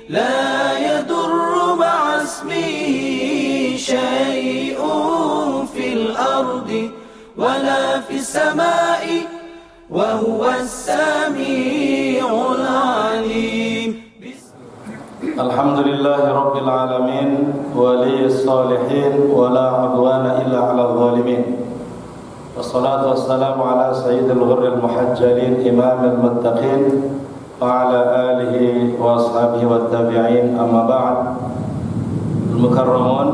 لا يضر مع اسمه شيء في الأرض ولا في السماء وهو السميع العليم. الحمد لله رب العالمين ولي الصالحين ولا عدوان إلا على الظالمين والصلاة والسلام على سيد الغر المحجلين إمام المتقين وعلى آله وأصحابه والتابعين. أما بعد. Al-Mukarramun,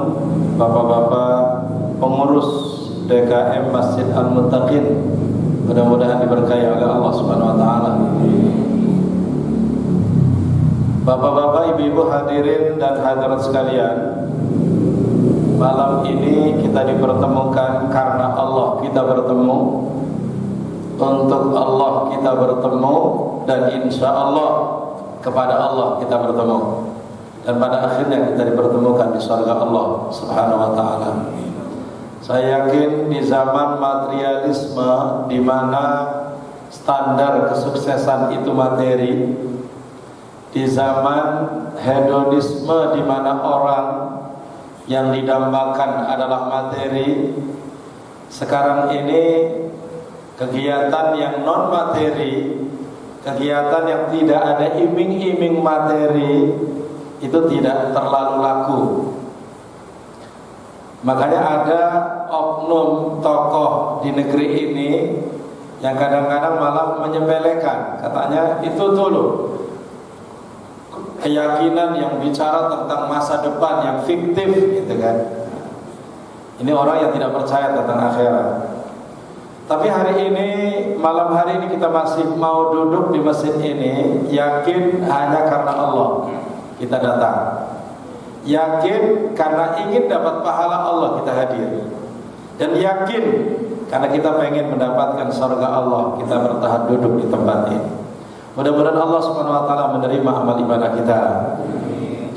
bapak-bapak pengurus DKM Masjid Al-Muttaqin, mudah-mudahan diberkahi oleh Allah Subhanahu wa taala. Bapak-bapak, ibu-ibu hadirin dan hadirat sekalian, malam ini kita dipertemukan karena Allah kita bertemu, untuk Allah kita bertemu, dan insya Allah kepada Allah kita bertemu, dan pada akhirnya kita dipertemukan di surga Allah Subhanahu wa taala. Saya yakin di zaman materialisme di mana standar kesuksesan itu materi, di zaman hedonisme di mana orang yang didambakan adalah materi, sekarang ini kegiatan yang non materi, kegiatan yang tidak ada iming-iming materi itu tidak terlalu laku. Makanya ada oknum tokoh di negeri ini yang kadang-kadang malah menyepelekan, katanya itu dulu keyakinan yang bicara tentang masa depan yang fiktif gitu kan. Ini orang yang tidak percaya tentang akhirat. Tapi hari ini, malam hari ini kita masih mau duduk di masjid ini, yakin hanya karena Allah kita datang. Yakin karena ingin dapat pahala Allah kita hadir. Dan yakin karena kita pengen mendapatkan surga Allah, kita bertahan duduk di tempat ini. Mudah-mudahan Allah Subhanahu wa taala menerima amal ibadah kita.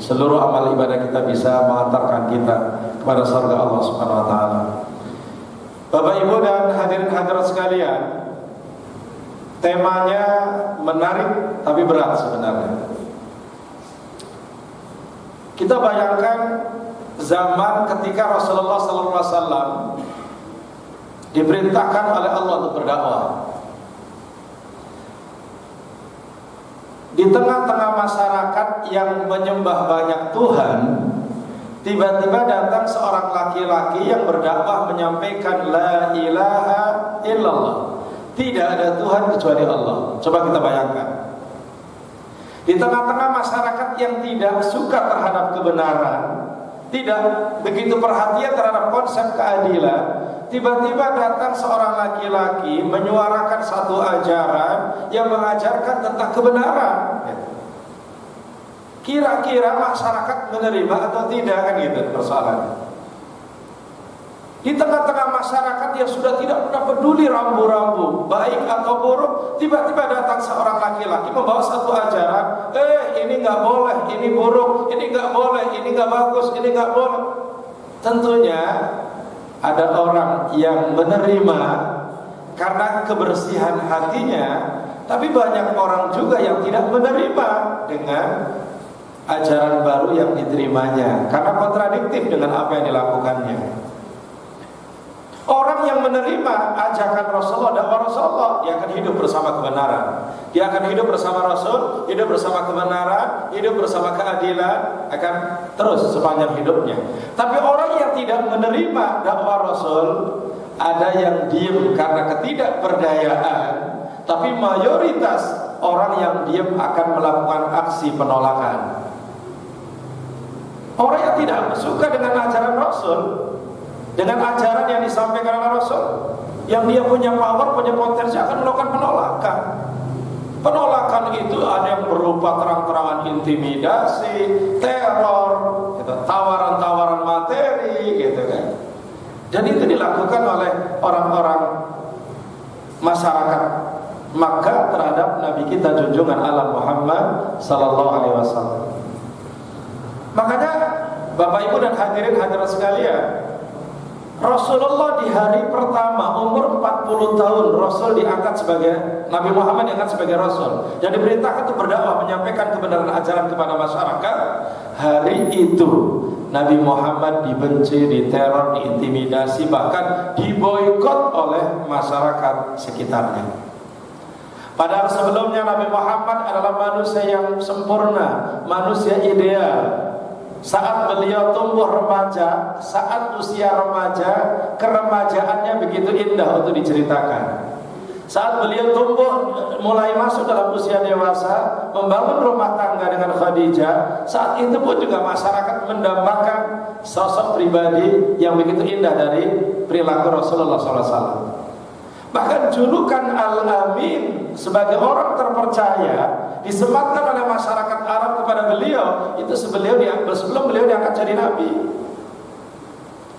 Seluruh amal ibadah kita bisa mengantarkan kita kepada surga Allah Subhanahu wa taala. Bapak Ibu dan hadirin hadirat sekalian, temanya menarik tapi berat sebenarnya. Kita bayangkan zaman ketika Rasulullah SAW diperintahkan oleh Allah untuk berdakwah. Di tengah-tengah masyarakat yang menyembah banyak Tuhan, tiba-tiba datang seorang laki-laki yang berdakwah menyampaikan la ilaha illallah. Tidak ada Tuhan kecuali Allah. Coba kita bayangkan. Di tengah-tengah masyarakat yang tidak suka terhadap kebenaran, tidak begitu perhatian terhadap konsep keadilan, tiba-tiba datang seorang laki-laki menyuarakan satu ajaran yang mengajarkan tentang kebenaran. Kira-kira masyarakat menerima atau tidak, kan gitu persoalannya. Di tengah-tengah masyarakat yang sudah tidak pernah peduli rambu-rambu baik atau buruk, tiba-tiba datang seorang laki-laki membawa satu ajaran, ini nggak boleh, ini buruk, ini nggak boleh, ini nggak bagus, ini nggak boleh. Tentunya ada orang yang menerima karena kebersihan hatinya, tapi banyak orang juga yang tidak menerima dengan ajaran baru yang diterimanya karena kontradiktif dengan apa yang dilakukannya. Orang yang menerima ajakan Rasulullah, dakwah Rasulullah, dia akan hidup bersama kebenaran. Dia akan hidup bersama Rasul, hidup bersama kebenaran, hidup bersama keadilan, akan terus sepanjang hidupnya. Tapi orang yang tidak menerima dakwah Rasul, ada yang diam karena ketidakberdayaan, tapi mayoritas orang yang diam akan melakukan aksi penolakan. Orang yang tidak suka dengan ajaran Rasul, dengan ajaran yang disampaikan oleh Rasul, yang dia punya power, punya potensi, akan melakukan penolakan. Penolakan itu ada yang berupa terang-terangan intimidasi, teror, gitu, tawaran-tawaran materi, gitu kan. Dan itu dilakukan oleh orang-orang masyarakat Makkah terhadap Nabi kita junjungan Allah Muhammad sallallahu alaihi wasallam. Makanya Bapak Ibu dan hadirin hadirat sekalian, Rasulullah di hari pertama umur 40 tahun Rasul diangkat sebagai Nabi Muhammad diangkat sebagai Rasul yang diperintahkan untuk berdakwah menyampaikan kebenaran ajaran kepada masyarakat. Hari itu Nabi Muhammad dibenci, diteror, diintimidasi, bahkan diboikot oleh masyarakat sekitarnya. Padahal sebelumnya Nabi Muhammad adalah manusia yang sempurna, manusia ideal. Saat beliau tumbuh remaja, saat usia remaja, keremajaannya begitu indah untuk diceritakan. Saat beliau tumbuh, mulai masuk dalam usia dewasa, membangun rumah tangga dengan Khadijah, saat itu pun juga masyarakat mendambakan sosok pribadi yang begitu indah dari perilaku Rasulullah SAW. Bahkan julukan Al-Amin sebagai orang terpercaya disematkan oleh masyarakat Arab kepada beliau itu sebelum beliau diangkat jadi Nabi.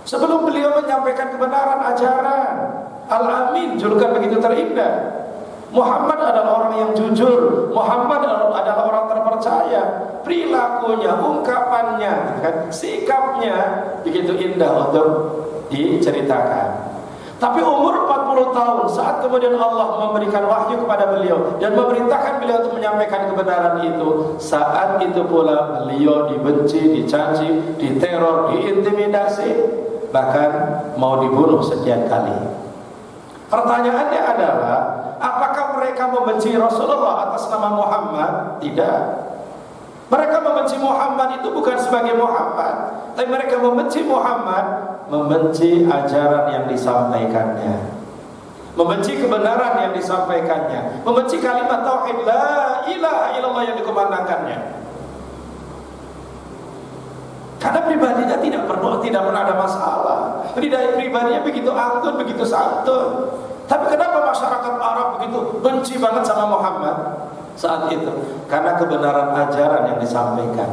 Sebelum beliau menyampaikan kebenaran ajaran, Al-Amin julukan begitu terindah. Muhammad adalah orang yang jujur, Muhammad adalah orang terpercaya. Perilakunya, ungkapannya, sikapnya begitu indah untuk diceritakan. Tapi umur 40 tahun saat kemudian Allah memberikan wahyu kepada beliau dan memerintahkan beliau untuk menyampaikan kebenaran itu, saat itu pula beliau dibenci, dicaci, diteror, diintimidasi, bahkan mau dibunuh sekian kali. Pertanyaannya adalah, apakah mereka membenci Rasulullah atas nama Muhammad? Tidak. Mereka membenci Muhammad itu bukan sebagai Muhammad, tapi mereka membenci Muhammad, membenci ajaran yang disampaikannya, membenci kebenaran yang disampaikannya, membenci kalimat tauhid la ilaha illallah yang dikumandangkannya. Karena pribadinya tidak pernah ada masalah. Pribadinya begitu anggun, begitu santun. Tapi kenapa masyarakat Arab begitu benci banget sama Muhammad saat itu? Karena kebenaran ajaran yang disampaikan.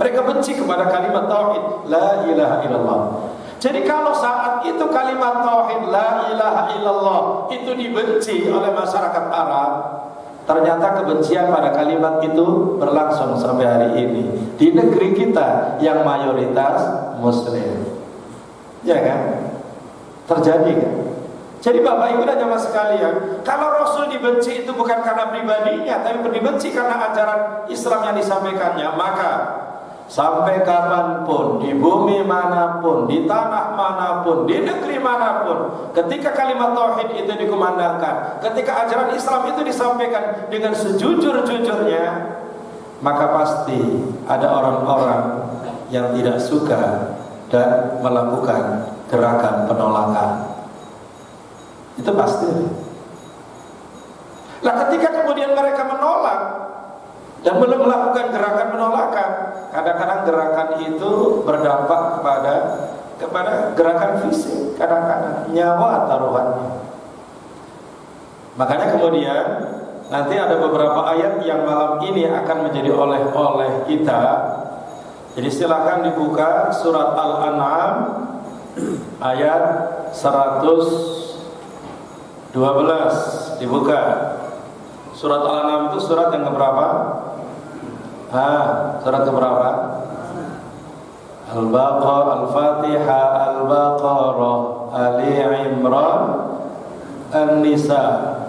Mereka benci kepada kalimat tauhid la ilaha illallah. Jadi kalau saat itu kalimat tauhid la ilaha illallah itu dibenci oleh masyarakat Arab, ternyata kebencian pada kalimat itu berlangsung sampai hari ini di negeri kita yang mayoritas Muslim. Ya kan? Terjadi kan? Jadi Bapak Ibu dan jamaah sekalian, kalau Rasul dibenci itu bukan karena pribadinya, tapi dibenci karena ajaran Islam yang disampaikannya, maka sampai kapanpun, di bumi manapun, di tanah manapun, di negeri manapun, ketika kalimat tauhid itu dikumandangkan, ketika ajaran Islam itu disampaikan dengan sejujur-jujurnya, maka pasti ada orang-orang yang tidak suka dan melakukan gerakan penolakan. Itu pasti. Nah, ketika kemudian mereka menolak dan belum melakukan gerakan penolakan, kadang-kadang gerakan itu berdampak kepada gerakan fisik, kadang-kadang nyawa taruhannya. Makanya kemudian nanti ada beberapa ayat yang malam ini akan menjadi oleh-oleh kita. Jadi silakan dibuka surat Al-An'am ayat 112, dibuka. Surat Al-An'am itu surat yang keberapa? Surat keberapa? Al-Baqarah, Al-Fatihah, Al-Baqarah, Ali Imran, An-Nisa,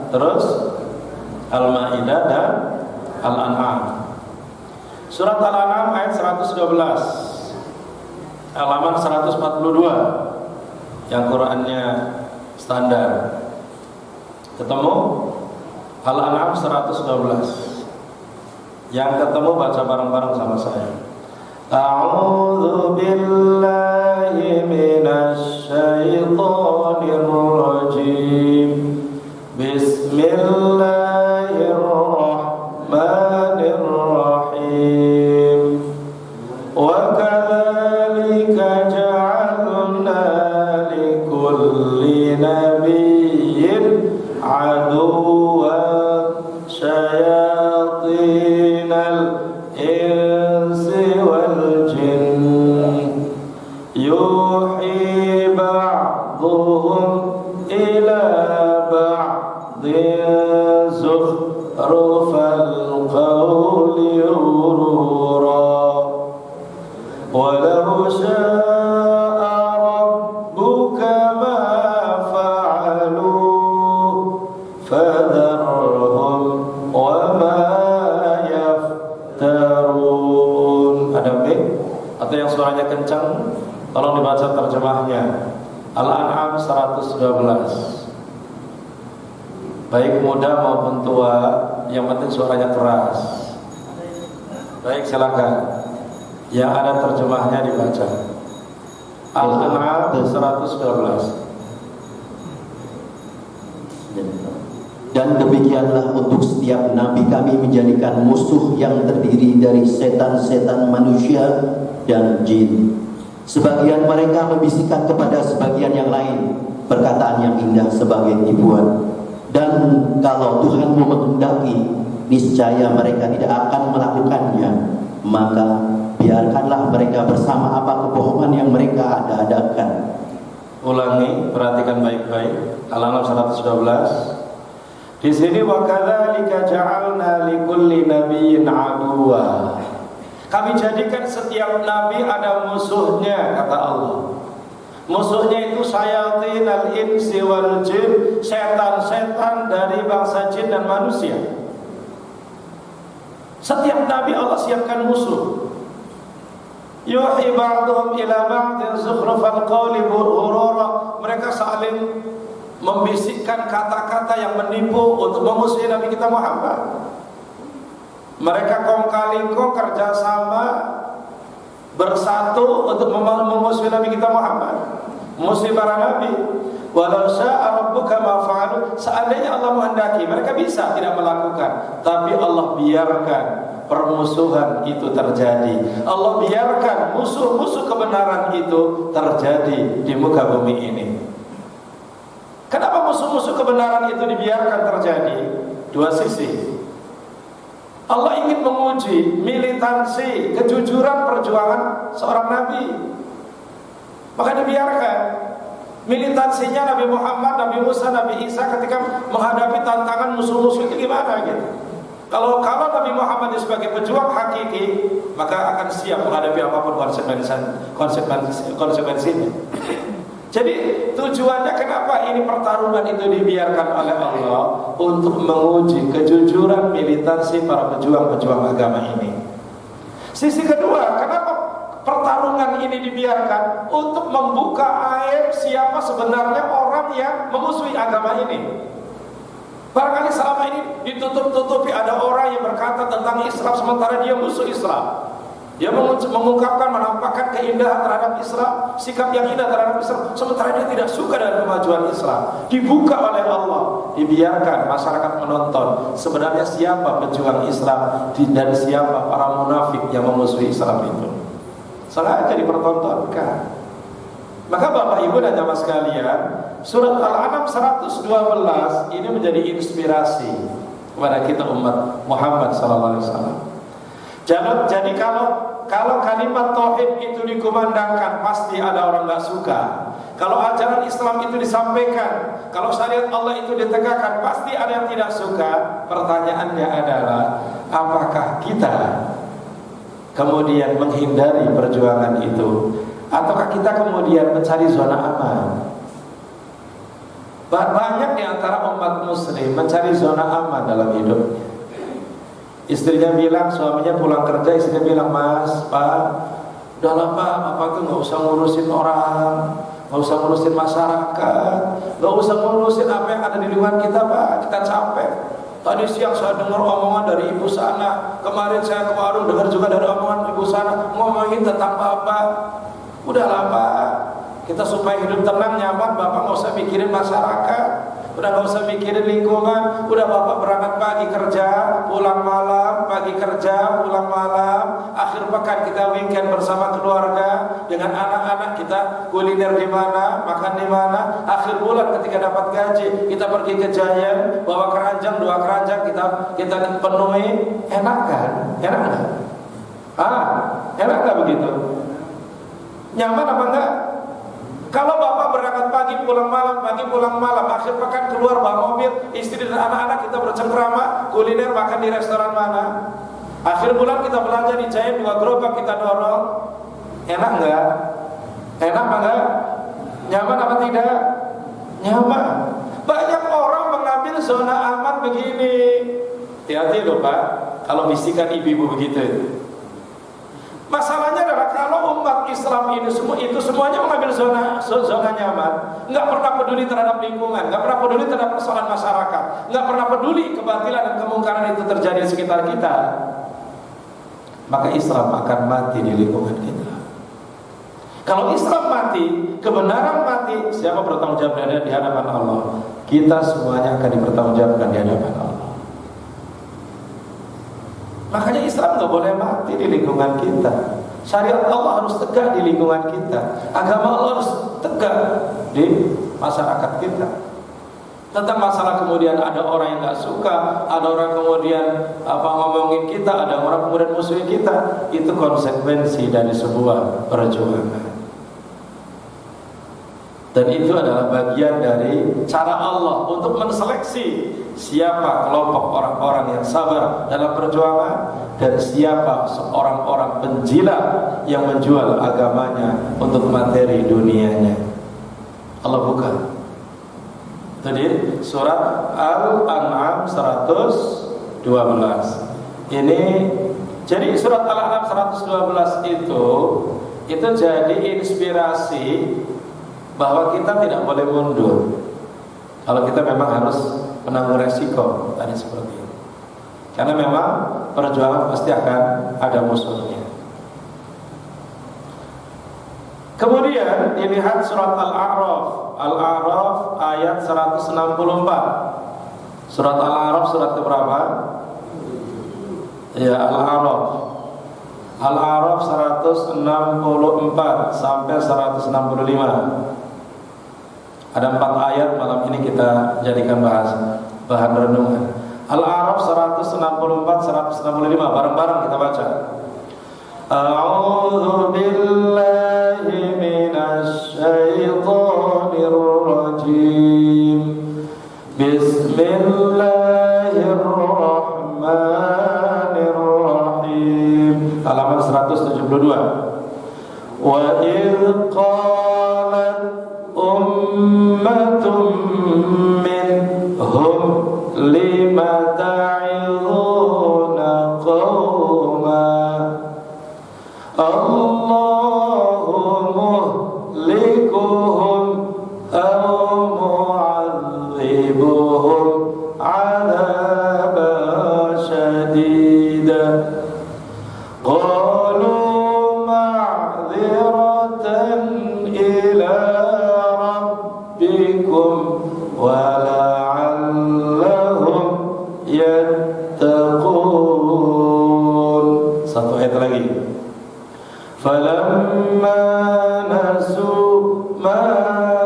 terus Al-Maidah dan Al-An'am. Surat Al-An'am ayat 112, halaman 142, yang Qur'annya standar. Ketemu? Al-An'am 112. Yang ketemu baca bareng-bareng sama saya. A'udzu billahi minasy syaithanir rajim. Bismillahirrahmanirrahim. Wa kadzalika ja'alna likulli nabiyyin aduwwan syayatinal insi wal jin yuhi ba'dhum ila ba'dhin zukhrufal qawli ghurura walau syaa rabbuka yang suaranya kencang, tolong dibaca terjemahnya. Al-An'am 112. Baik muda maupun tua, yang penting suaranya keras. Baik, silakan. Yang ada terjemahnya dibaca. Al-An'am 112. Dan demikianlah untuk setiap nabi kami menjadikan musuh yang terdiri dari setan-setan manusia dan jin. Sebagian mereka membisikkan kepada sebagian yang lain perkataan yang indah sebagai tipuan. Dan kalau Tuhanmu menghendaki, niscaya mereka tidak akan melakukannya. Maka biarkanlah mereka bersama apa kebohongan yang mereka ada-adakan. Ulangi, perhatikan baik-baik. Al-An'am 112. Di sini wa kadzalika ja'alna likulli nabiyyin aduwwa. Kami jadikan setiap nabi ada musuhnya, kata Allah. Musuhnya itu syayatin al-insi wal jin, setan-setan dari bangsa jin dan manusia. Setiap nabi Allah siapkan musuh. Yuhi ba'duhum ila ba'din zukhrufal qawli ghurura. Mereka saling membisikkan kata-kata yang menipu untuk memusuhi Nabi kita Muhammad. Mereka kong kali kong kerjasama bersatu untuk memusuhi Nabi kita Muhammad, memusuhi para nabi. Walau syaa rabbuka ma fa'alu. Seandainya Allah menghendaki, mereka bisa tidak melakukan, tapi Allah biarkan permusuhan itu terjadi. Allah biarkan musuh-musuh kebenaran itu terjadi di muka bumi ini. Kenapa musuh-musuh kebenaran itu dibiarkan terjadi? Dua sisi. Allah ingin menguji militansi, kejujuran perjuangan seorang nabi. Maka dibiarkan militansinya Nabi Muhammad, Nabi Musa, Nabi Isa ketika menghadapi tantangan musuh-musuh itu gimana gitu. Kalau Nabi Muhammad sebagai pejuang hakiki, maka akan siap menghadapi apapun konsekuensinya. Jadi tujuannya kenapa ini pertarungan itu dibiarkan oleh Allah? Untuk menguji kejujuran militansi para pejuang-pejuang agama ini. Sisi kedua, kenapa pertarungan ini dibiarkan? Untuk membuka aib siapa sebenarnya orang yang memusuhi agama ini. Barangkali selama ini ditutup-tutupi, ada orang yang berkata tentang Islam sementara dia musuh Islam. Dia mengungkapkan, menampakkan keindahan terhadap Islam, sikap yang indah terhadap Islam, sementara dia tidak suka dengan kemajuan Islam. Dibuka oleh Allah, dibiarkan masyarakat menonton sebenarnya siapa pejuang Islam dan siapa para munafik yang memusuhi Islam itu. Sengaja dipertontonkan. Maka Bapak Ibu dan jamaah sekalian, surat Al-An'am 112 ini menjadi inspirasi kepada kita umat Muhammad SAW. Jadi kalau kalimat tauhid itu dikumandangkan, pasti ada orang nggak suka. Kalau ajaran Islam itu disampaikan, kalau syariat Allah itu ditegakkan, pasti ada yang tidak suka. Pertanyaannya adalah, apakah kita kemudian menghindari perjuangan itu, ataukah kita kemudian mencari zona aman? Banyak di antara umat muslim mencari zona aman dalam hidupnya. Istrinya bilang, suaminya pulang kerja, istrinya bilang, Mas, Pak, udahlah Pak, Bapak tuh gak usah ngurusin orang, gak usah ngurusin masyarakat, gak usah ngurusin apa yang ada di lingkungan kita Pak, kita capek. Tadi siang saya dengar omongan dari ibu sana, kemarin saya ke warung dengar juga dari omongan ibu sana, ngomongin tentang Bapak. Udahlah Pak, kita supaya hidup tenang, nyaman, Bapak gak usah mikirin masyarakat, udah gak usah mikirin lingkungan. Udah Bapak berangkat pagi kerja, pulang malam, pagi kerja, pulang malam. Akhir pekan kita weekend bersama keluarga dengan anak-anak, kita kuliner di mana, makan di mana. Akhir bulan ketika dapat gaji, kita pergi ke Giant, bawa keranjang, 2 keranjang kita penuhi. Enak kan? Enak gak? Enak gak begitu? Nyaman apa enggak? Kalau Bapak berangkat pagi pulang malam, akhir pekan keluar bawa mobil, istri dan anak-anak kita bercengkrama, kuliner makan di restoran mana. Akhir bulan kita belanja di Giant, 2 gerobak kita dorong. Enak enggak? Enak enggak? Nyaman apa tidak? Nyaman. Banyak orang mengambil zona aman begini. Hati-hati loh Pak, kalau bisikan ibu-ibu begitu. Masalahnya adalah kalau umat Islam ini itu semuanya mengambil zona nyaman, nggak pernah peduli terhadap lingkungan, nggak pernah peduli terhadap persoalan masyarakat, nggak pernah peduli kebatilan dan kemungkaran itu terjadi di sekitar kita, maka Islam akan mati di lingkungan kita. Kalau Islam mati, kebenaran mati, siapa bertanggung jawab di hadapan Allah? Kita semuanya akan dipertanggungjawabkan di hadapan Allah. Makanya Islam nggak boleh mati di lingkungan kita. Syariat Allah harus tegak di lingkungan kita. Agama Allah harus tegak di masyarakat kita. Tentang masalah kemudian ada orang yang nggak suka, ada orang kemudian ngomongin kita, ada orang kemudian musuhin kita, itu konsekuensi dari sebuah perjuangan. Dan itu adalah bagian dari cara Allah untuk menseleksi siapa kelompok orang-orang yang sabar dalam perjuangan dan siapa seorang-orang penjilat yang menjual agamanya untuk materi dunianya. Allah buka. Tadi surat Al-An'am 112. Ini jadi surat Al-An'am 112 itu jadi inspirasi bahwa kita tidak boleh mundur kalau kita memang harus menanggung resiko tadi seperti itu. Karena memang perjuangan pasti akan ada musuhnya. Kemudian dilihat surat Al-A'raf ayat 164. Surat Al-A'raf surat keberapa? Ya, Al-A'raf 164 sampai 165. Ada 4 ayat malam ini kita jadikan bahan renungan. Al-A'raf 164 165 bareng-bareng kita baca. A'udzu billahi minasy syaithanir rajim. Bismillahirrahmanirrahim. Halaman 172. Wa idz qalat ummatum minhum lima ta'idhuna qawma Allahu muhlikuhum aw mu'adzibuhum 'adzaban shadida qalu ma'dziratan ila rabbikum wa la'allahum yattaqun. Satu ayat lagi. Falamma nasu ma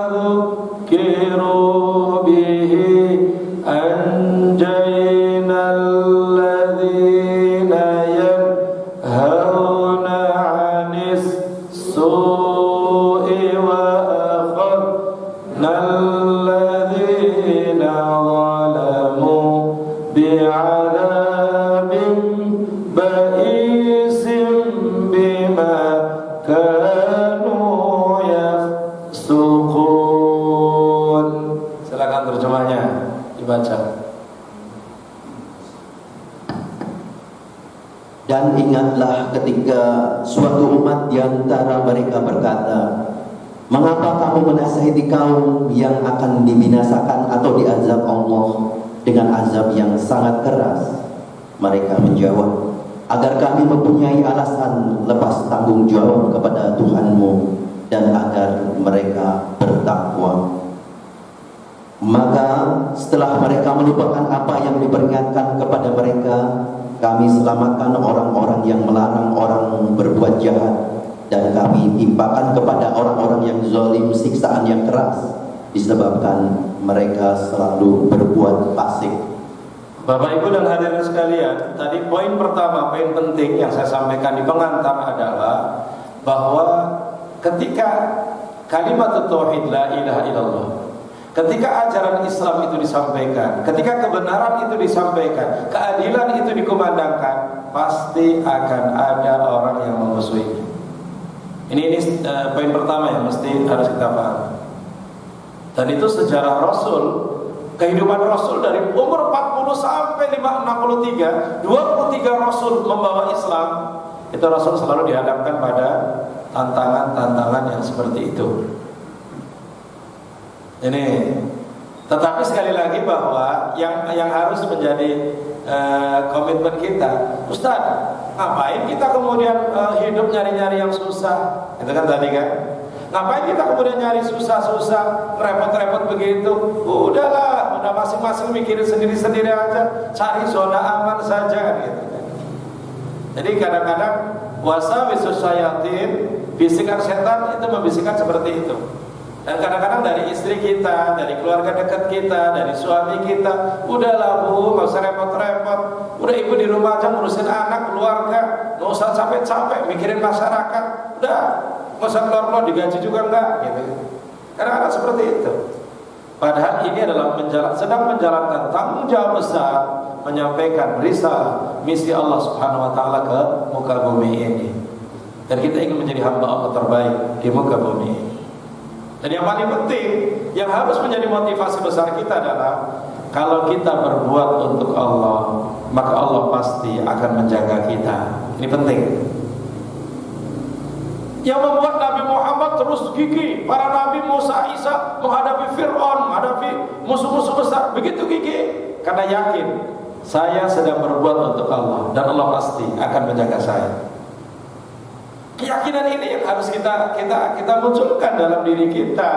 dzukkiru bihi anjayna alladhina yanhauna 'anis su'i wa akhadna alladhina zalamu bi'adabin ba'isin bima kanu yafsukun. Silakan terjemahnya dibaca. Dan ingatlah ketika suatu umat di antara mereka berkata, mengapa kamu menasihati kaum yang akan dibinasakan atau diazab Allah dengan azab yang sangat keras? Mereka menjawab, agar kami mempunyai alasan lepas tanggung jawab kepada Tuhanmu dan agar mereka bertakwa. Maka setelah mereka melupakan apa yang diperingatkan kepada mereka, kami selamatkan orang-orang yang melarang orang berbuat jahat, dan kami timpakan kepada orang-orang yang zalim siksaan yang keras disebabkan mereka selalu berbuat fasik. Bapak Ibu dan hadirin sekalian, tadi poin pertama, poin penting yang saya sampaikan di pengantar adalah bahwa ketika kalimat tauhid la ilaha illallah, ketika ajaran Islam itu disampaikan, ketika kebenaran itu disampaikan, keadilan itu dikumandangkan, pasti akan ada orang yang memusuhinya. Ini poin pertama yang mesti harus kita paham. Dan itu sejarah Rasul, kehidupan Rasul dari umur 40 sampai 63, 23 Rasul membawa Islam. Itu Rasul selalu dihadapkan pada tantangan-tantangan yang seperti itu. Ini, tetapi sekali lagi bahwa yang harus menjadi komitmen kita, Ustaz, ngapain kita kemudian hidup nyari-nyari yang susah? Itu kan tadi kan? Ngapain kita kemudian nyari susah-susah, repot-repot begitu? Udahlah, udah masing-masing mikirin sendiri-sendiri aja, cari zona aman saja gitu. Jadi kadang-kadang waswasus syayatin, bisikan setan itu membisikkan seperti itu. Dan kadang-kadang dari istri kita, dari keluarga dekat kita, dari suami kita, udahlah bu, nggak usah repot-repot, udah ibu di rumah aja ngurusin anak, keluarga, nggak usah capek-capek mikirin masyarakat, udah nggak usah keluar-keluar, digaji juga enggak, gitu. Kadang-kadang seperti itu. Padahal ini adalah sedang menjalankan tanggung jawab besar, menyampaikan risalah misi Allah Subhanahu Wa Taala ke muka bumi ini. Dan kita ingin menjadi hamba Allah terbaik di muka bumi ini. Dan yang paling penting, yang harus menjadi motivasi besar kita adalah kalau kita berbuat untuk Allah, maka Allah pasti akan menjaga kita. Ini penting. Yang membuat Nabi Muhammad terus gigih, para Nabi Musa, Isa menghadapi Fir'aun, menghadapi musuh-musuh besar, begitu gigih karena yakin saya sedang berbuat untuk Allah dan Allah pasti akan menjaga saya. Keyakinan ini yang harus kita munculkan dalam diri kita.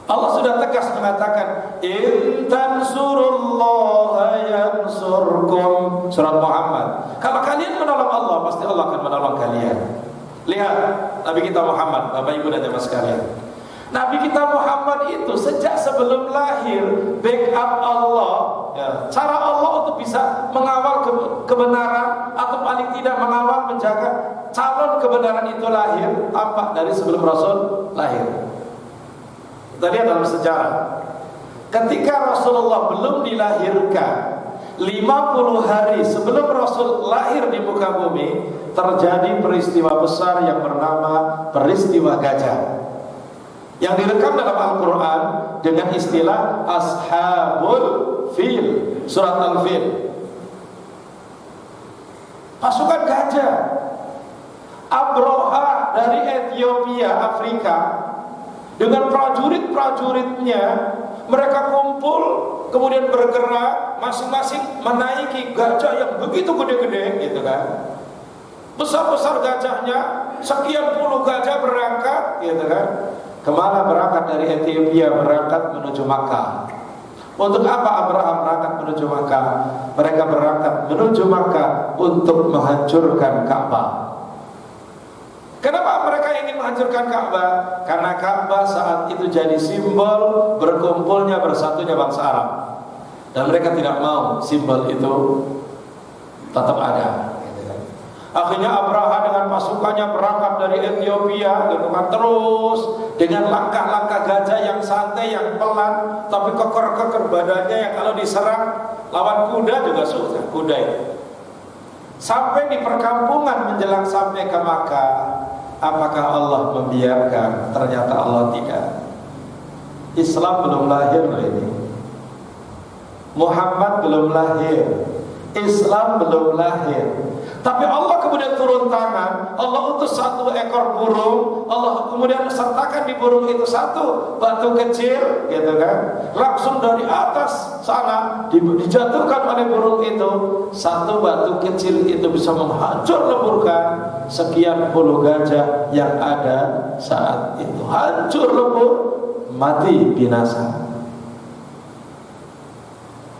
Allah sudah tegas mengatakan, in tansurullaha yansurkum. Surat Muhammad. Kalau kalian menolong Allah, pasti Allah akan menolong kalian. Lihat Nabi kita Muhammad, Bapak Ibu dan jemaah sekalian. Nabi kita Muhammad itu sejak sebelum lahir backup Allah, ya, cara Allah untuk bisa mengawal kebenaran atau paling tidak mengawal menjaga calon kebenaran itu lahir tampak dari sebelum Rasul lahir. Kita lihat dalam sejarah, ketika Rasulullah belum dilahirkan, 50 hari sebelum Rasul lahir di muka bumi, terjadi peristiwa besar yang bernama peristiwa gajah, yang direkam dalam Al-Quran dengan istilah Ashabul Fil, surat Al-Fil. Pasukan gajah, Abroha dari Ethiopia, Afrika, dengan prajurit-prajuritnya, mereka kumpul, kemudian bergerak, masing-masing menaiki gajah yang begitu gede-gede, gitu kan. Besar-besar gajahnya, sekian puluh gajah berangkat, gitu kan. Kemana berangkat? Dari Ethiopia berangkat menuju Makkah. Untuk apa Abraham berangkat menuju Makkah? Mereka berangkat menuju Makkah untuk menghancurkan Ka'bah. Kenapa mereka ingin menghancurkan Ka'bah? Karena Ka'bah saat itu jadi simbol berkumpulnya, bersatunya bangsa Arab. Dan mereka tidak mau simbol itu tetap ada. Akhirnya Abraha dengan pasukannya berangkat dari Ethiopia, gitu kan, terus dengan langkah-langkah gajah yang santai, yang pelan, tapi keker-keker badannya yang kalau diserang lawan kuda juga susah, kuda itu. Sampai di perkampungan menjelang sampai ke Makkah, apakah Allah membiarkan? Ternyata Allah tidak. Islam belum lahir loh ini. Muhammad belum lahir. Islam belum lahir. Tapi Allah kemudian turun tangan, Allah utus satu ekor burung, Allah kemudian sertakan di burung itu satu batu kecil, gitu kan. Langsung dari atas sana dijatuhkan oleh burung itu, satu batu kecil itu bisa menghancur leburkan sekian puluh gajah yang ada saat itu. Hancur lebur, mati binasa.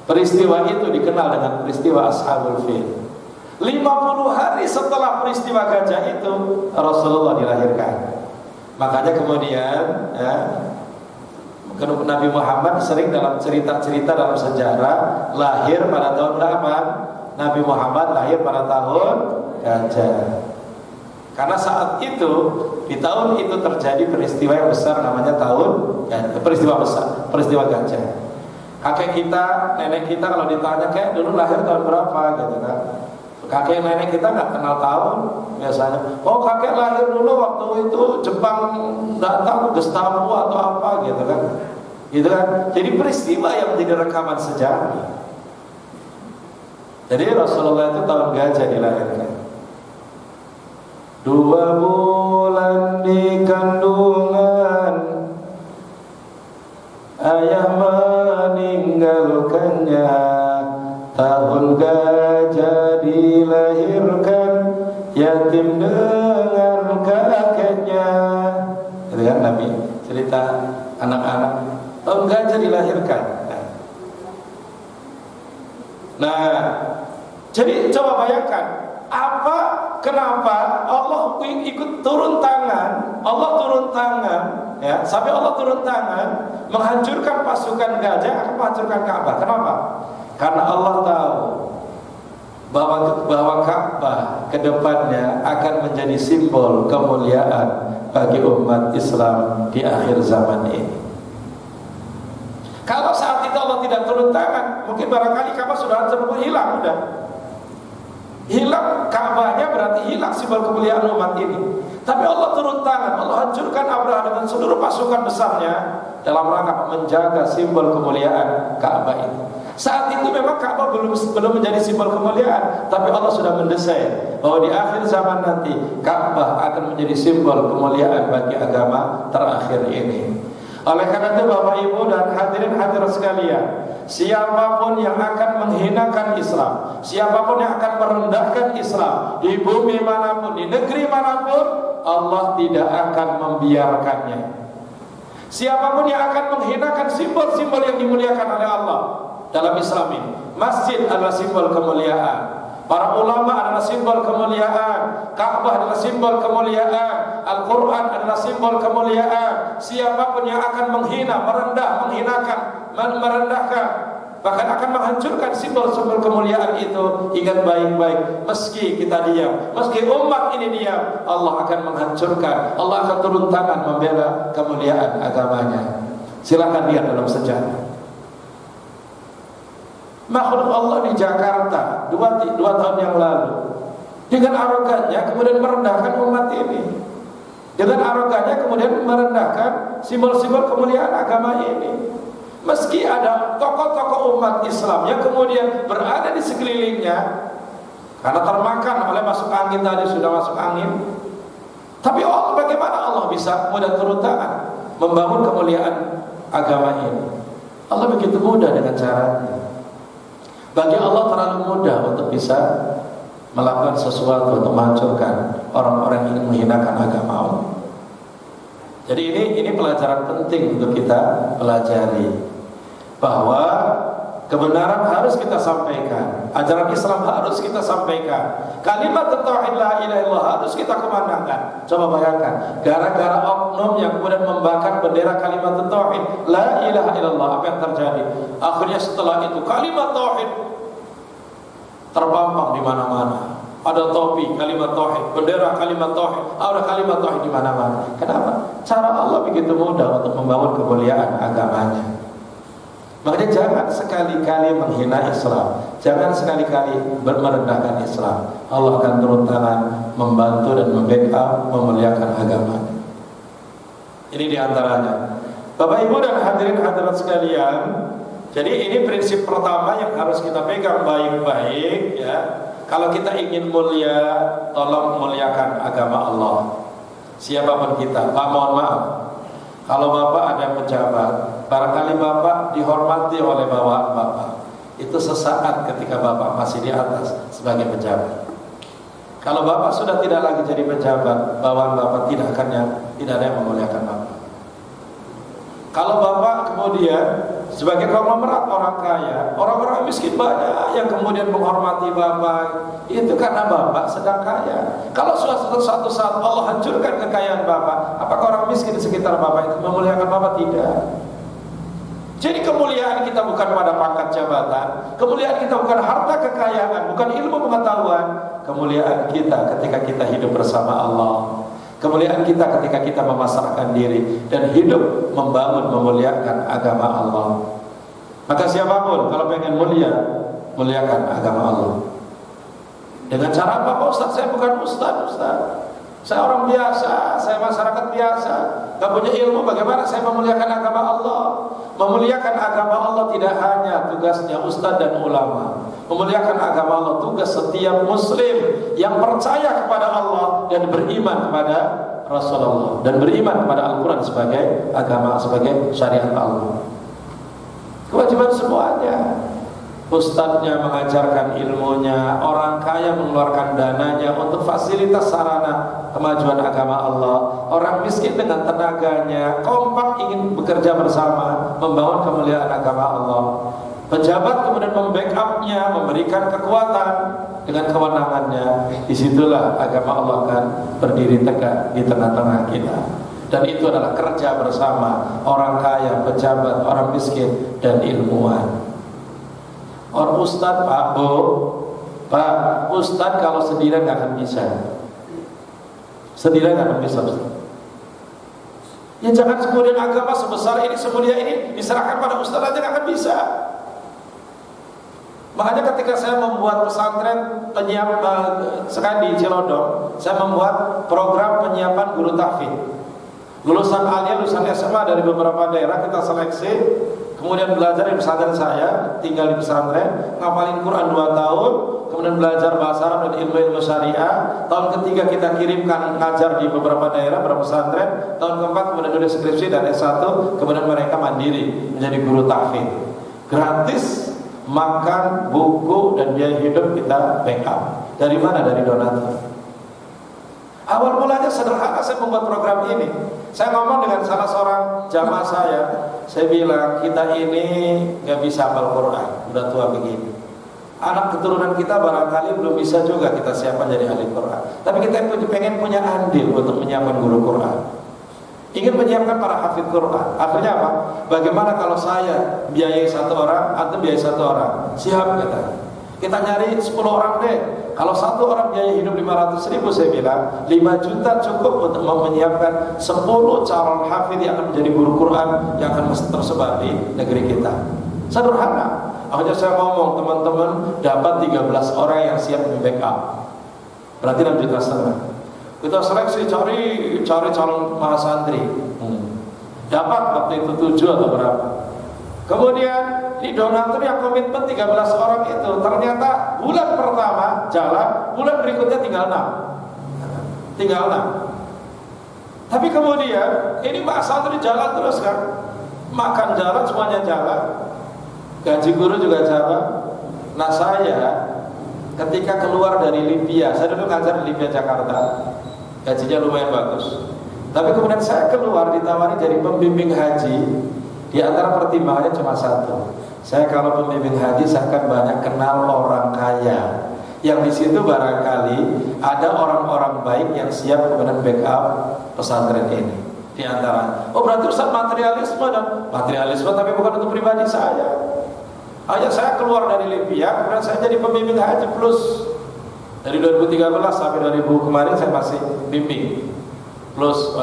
Peristiwa itu dikenal dengan peristiwa Ashabul Fil. 50 hari setelah peristiwa gajah itu Rasulullah dilahirkan. Makanya kemudian ya, Nabi Muhammad sering dalam cerita-cerita dalam sejarah lahir pada tahun berapa? Nabi Muhammad lahir pada tahun gajah. Karena saat itu, di tahun itu terjadi peristiwa yang besar namanya peristiwa besar, peristiwa gajah. Kakek kita, nenek kita kalau ditanya kayak dulu lahir tahun berapa gitu kan. Kakek nenek kita nggak kenal tahun biasanya. Oh kakek lahir dulu waktu itu Jepang datang Gestapo atau apa gitu kan. Gitu kan. Jadi peristiwa yang menjadi rekaman sejarah. Jadi Rasulullah itu tahun gajah dilahirkan. 2 bulan yatim dengan kakeknya. Itu kan Nabi cerita anak-anak tahun gajah dilahirkan. Nah, jadi coba bayangkan kenapa Allah ikut turun tangan, ya, sampai Allah turun tangan menghancurkan pasukan gajah akan menghancurkan Ka'bah. Kenapa? Karena Allah tahu bahwa Ka'bah kedepannya akan menjadi simbol kemuliaan bagi umat Islam di akhir zaman ini. Kalau saat itu Allah tidak turun tangan, mungkin barangkali Ka'bah sudah hilang, hilang Ka'bahnya, berarti hilang simbol kemuliaan umat ini. Tapi Allah turun tangan, Allah hancurkan Abraha dengan seluruh pasukan besarnya dalam rangka menjaga simbol kemuliaan Ka'bah itu. Saat itu memang Ka'bah belum menjadi simbol kemuliaan, tapi Allah sudah mendesain bahwa di akhir zaman nanti Ka'bah akan menjadi simbol kemuliaan bagi agama terakhir ini. Oleh karena itu Bapak Ibu dan hadirin sekalian, siapapun yang akan menghinakan Islam, siapapun yang akan merendahkan Islam di bumi manapun, di negeri manapun, Allah tidak akan membiarkannya. Siapapun yang akan menghinakan simbol-simbol yang dimuliakan oleh Allah dalam Islam ini, masjid adalah simbol kemuliaan, para ulama adalah simbol kemuliaan, Ka'bah adalah simbol kemuliaan, Al-Quran adalah simbol kemuliaan. Siapapun yang akan menghina, merendahkan, bahkan akan menghancurkan simbol-simbol kemuliaan itu, ingat baik-baik, meski kita diam, meski umat ini diam, Allah akan menghancurkan, Allah akan turun tangan membela kemuliaan agamanya. Silakan lihat dalam sejarah makhluk Allah di Jakarta dua tahun yang lalu, dengan arogannya kemudian merendahkan umat ini, dengan arogannya kemudian merendahkan simbol-simbol kemuliaan agama ini. Meski ada tokoh-tokoh umat Islam yang kemudian berada di sekelilingnya karena termakan oleh masuk angin, tadi sudah masuk angin, tapi bagaimana Allah bisa mudah turun tangan membangun kemuliaan agama ini? Allah begitu mudah dengan caranya. Bagi Allah terlalu mudah untuk bisa melakukan sesuatu untuk menghancurkan orang-orang yang ingin menghinakan agama Allah. Jadi ini pelajaran penting untuk kita pelajari, bahwa kebenaran harus kita sampaikan, ajaran Islam harus kita sampaikan, kalimat tauhid la ilaha illallah harus kita kumandangkan. Coba bayangkan, gara-gara oknum yang kemudian membakar bendera kalimat tauhid la ilaha illallah, apa yang terjadi? Akhirnya setelah itu kalimat tauhid terpampang di mana-mana. Ada topi kalimat tauhid, bendera kalimat tauhid, ada kalimat tauhid di mana-mana. Kenapa? Cara Allah begitu mudah untuk membangun kemuliaan agamanya. Makanya jangan sekali-kali menghina Islam, jangan sekali-kali merendahkan Islam. Allah akan turun tangan membantu dan membackup memuliakan agamanya. Ini diantaranya. Bapak Ibu dan hadirat sekalian, jadi ini prinsip pertama yang harus kita pegang baik-baik, ya. Kalau kita ingin mulia, tolong muliakan agama Allah. Siapapun kita, Pak, mohon maaf, kalau Bapak ada pejabat, barangkali Bapak dihormati oleh bawahan Bapak, itu sesaat ketika Bapak masih di atas sebagai pejabat. Kalau Bapak sudah tidak lagi jadi pejabat, bawahan Bapak tidak ada yang memuliakan Bapak. Kalau Bapak kemudian sebagai konglomerat orang kaya, orang-orang miskin banyak yang kemudian menghormati Bapak, itu karena Bapak sedang kaya. Kalau suatu saat Allah hancurkan kekayaan Bapak, apakah orang miskin di sekitar Bapak itu memuliakan Bapak? Tidak. Jadi kemuliaan kita bukan pada pangkat jabatan, kemuliaan kita bukan harta kekayaan, bukan ilmu pengetahuan. Kemuliaan kita ketika kita hidup bersama Allah. Kemuliaan kita ketika kita memasrahkan diri dan hidup membangun memuliakan agama Allah. Maka siapapun kalau pengen mulia, muliakan agama Allah. Dengan cara apa, Pak Ustaz? Saya bukan Ustaz. Saya orang biasa, saya masyarakat biasa, gak punya ilmu. Bagaimana saya memuliakan agama Allah? Memuliakan agama Allah tidak hanya tugasnya ustaz dan ulama. Memuliakan agama Allah tugas setiap muslim yang percaya kepada Allah dan beriman kepada Rasulullah dan beriman kepada Al-Quran sebagai agama, sebagai syariat Allah. Kewajiban semuanya. ustadznya mengajarkan ilmunya, orang kaya mengeluarkan dananya untuk fasilitas sarana kemajuan agama Allah, orang miskin dengan tenaganya kompak ingin bekerja bersama membangun kemuliaan agama Allah, pejabat kemudian membackupnya, memberikan kekuatan dengan kewenangannya. Disitulah agama Allah akan berdiri tegak di tengah-tengah kita. Dan itu adalah kerja bersama orang kaya, pejabat, orang miskin, dan ilmuwan. Orang ustadz, Pak Ustadz kalau sendirian gak akan bisa. Sendirian gak akan bisa, Ustadz. Ya jangan kemudian agama sebesar ini, semulia ini diserahkan pada ustadz aja gak akan bisa. Makanya ketika saya membuat pesantren sekarang di Cilodong, saya membuat program penyiapan guru tahfidz. Lulusan alia, lulusan SMA dari beberapa daerah kita seleksi, kemudian belajar di pesantren saya, tinggal di pesantren, ngapalin Quran 2 tahun, kemudian belajar bahasa Arab dan ilmu-ilmu syariah. Tahun ketiga kita kirimkan ngajar di beberapa daerah, beberapa pesantren. Tahun keempat kemudian nulis skripsi dan S1, kemudian mereka mandiri menjadi guru tahfidz. Gratis, makan, buku, dan biaya hidup kita backup. Dari mana? Dari donatur. Awal mulanya sederhana saya membuat program ini. Saya ngomong dengan salah seorang jamaah saya bilang, kita ini gak bisa hafal Quran, udah tua begini. Anak keturunan kita barangkali belum bisa juga kita siapkan jadi ahli Quran. Tapi kita pengen punya andil untuk menyiapkan guru Quran, ingin menyiapkan para hafidh Quran. Akhirnya apa? Bagaimana kalau saya biayai 1 orang, atau biayai 1 orang? Siap kita nyari 10 orang deh. Kalau 1 orang biaya hidup 500.000, saya bilang 5 juta cukup untuk menyiapkan 10 calon hafidh yang akan menjadi guru Quran yang akan tersebar di negeri kita. Sederhana. Akhirnya saya ngomong, teman-teman dapat 13 orang yang siap membackup. Berarti 6,5 juta. Kita seleksi cari calon mahasantri. Dapat waktu itu 7 atau berapa. Kemudian di donatur yang komitmen 13 orang itu, ternyata bulan pertama jalan, bulan berikutnya tinggal 6. Tapi kemudian ini mahasantri jalan terus kan, makan jalan, semuanya jalan, gaji guru juga jalan. Nah saya ketika keluar dari Libya, saya dulu ngajar di Libya Jakarta, gajinya lumayan bagus. Tapi kemudian saya keluar ditawari jadi pembimbing haji. Di antara pertimbangannya cuma 1. Saya kalau pembimbing haji saya akan banyak kenal orang kaya. Yang di situ barangkali ada orang-orang baik yang siap kemudian backup pesantren ini. Di antara, berarti Ustaz materialisme tapi bukan untuk pribadi saya. Hanya saya keluar dari Libya, kemudian saya jadi pembimbing haji plus. Dari 2013 sampai 2000 kemarin saya masih bimbing plus.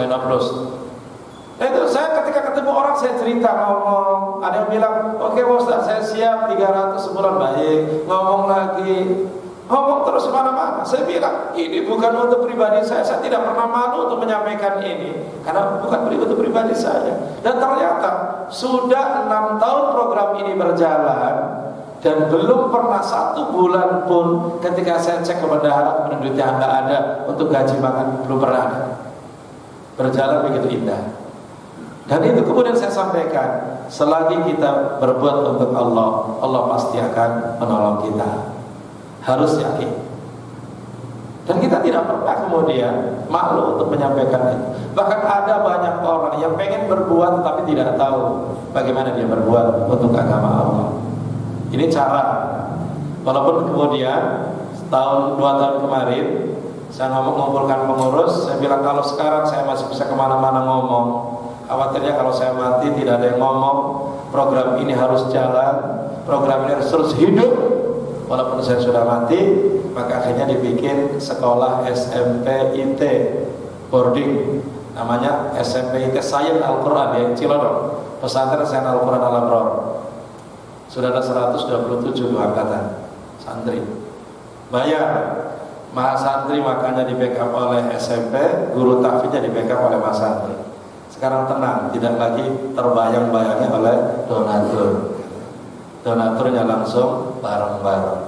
Itu saya ketika ketemu orang saya cerita, ngomong, ada yang bilang, oke Ustaz saya siap 300 sebulan, baik, ngomong lagi, ngomong terus mana-mana. Saya bilang ini bukan untuk pribadi saya tidak pernah malu untuk menyampaikan ini karena bukan untuk pribadi saya. Dan ternyata sudah 6 tahun program ini berjalan dan belum pernah 1 bulan pun ketika saya cek ke bendahara kemudian duitnya nggak ada untuk gaji makan, belum pernah ada. Berjalan begitu indah. Dan itu kemudian saya sampaikan, selagi kita berbuat untuk Allah, Allah pasti akan menolong kita. Harus yakin. Dan kita tidak pernah kemudian malu untuk menyampaikan itu. Bahkan ada banyak orang yang pengen berbuat tapi tidak tahu bagaimana dia berbuat untuk agama Allah. Ini cara. Walaupun kemudian 2 tahun kemarin saya mengumpulkan pengurus, saya bilang kalau sekarang saya masih bisa kemana-mana ngomong, khawatirnya kalau saya mati tidak ada yang ngomong. Program ini harus jalan, program ini harus terus hidup walaupun saya sudah mati. Maka akhirnya dibikin sekolah SMP IT boarding, namanya SMP IT Sayyid Al-Quran di Cilodong, pesantren Sayyid Al-Quran Al-Abror. Sudah ada 127 angkatan santri, bayar. Mahasantri makanya di backup oleh SMP, guru tahfidznya di backup oleh mahasantri. Sekarang tenang, tidak lagi terbayang-bayangnya oleh donatur. Donaturnya langsung bareng-bareng.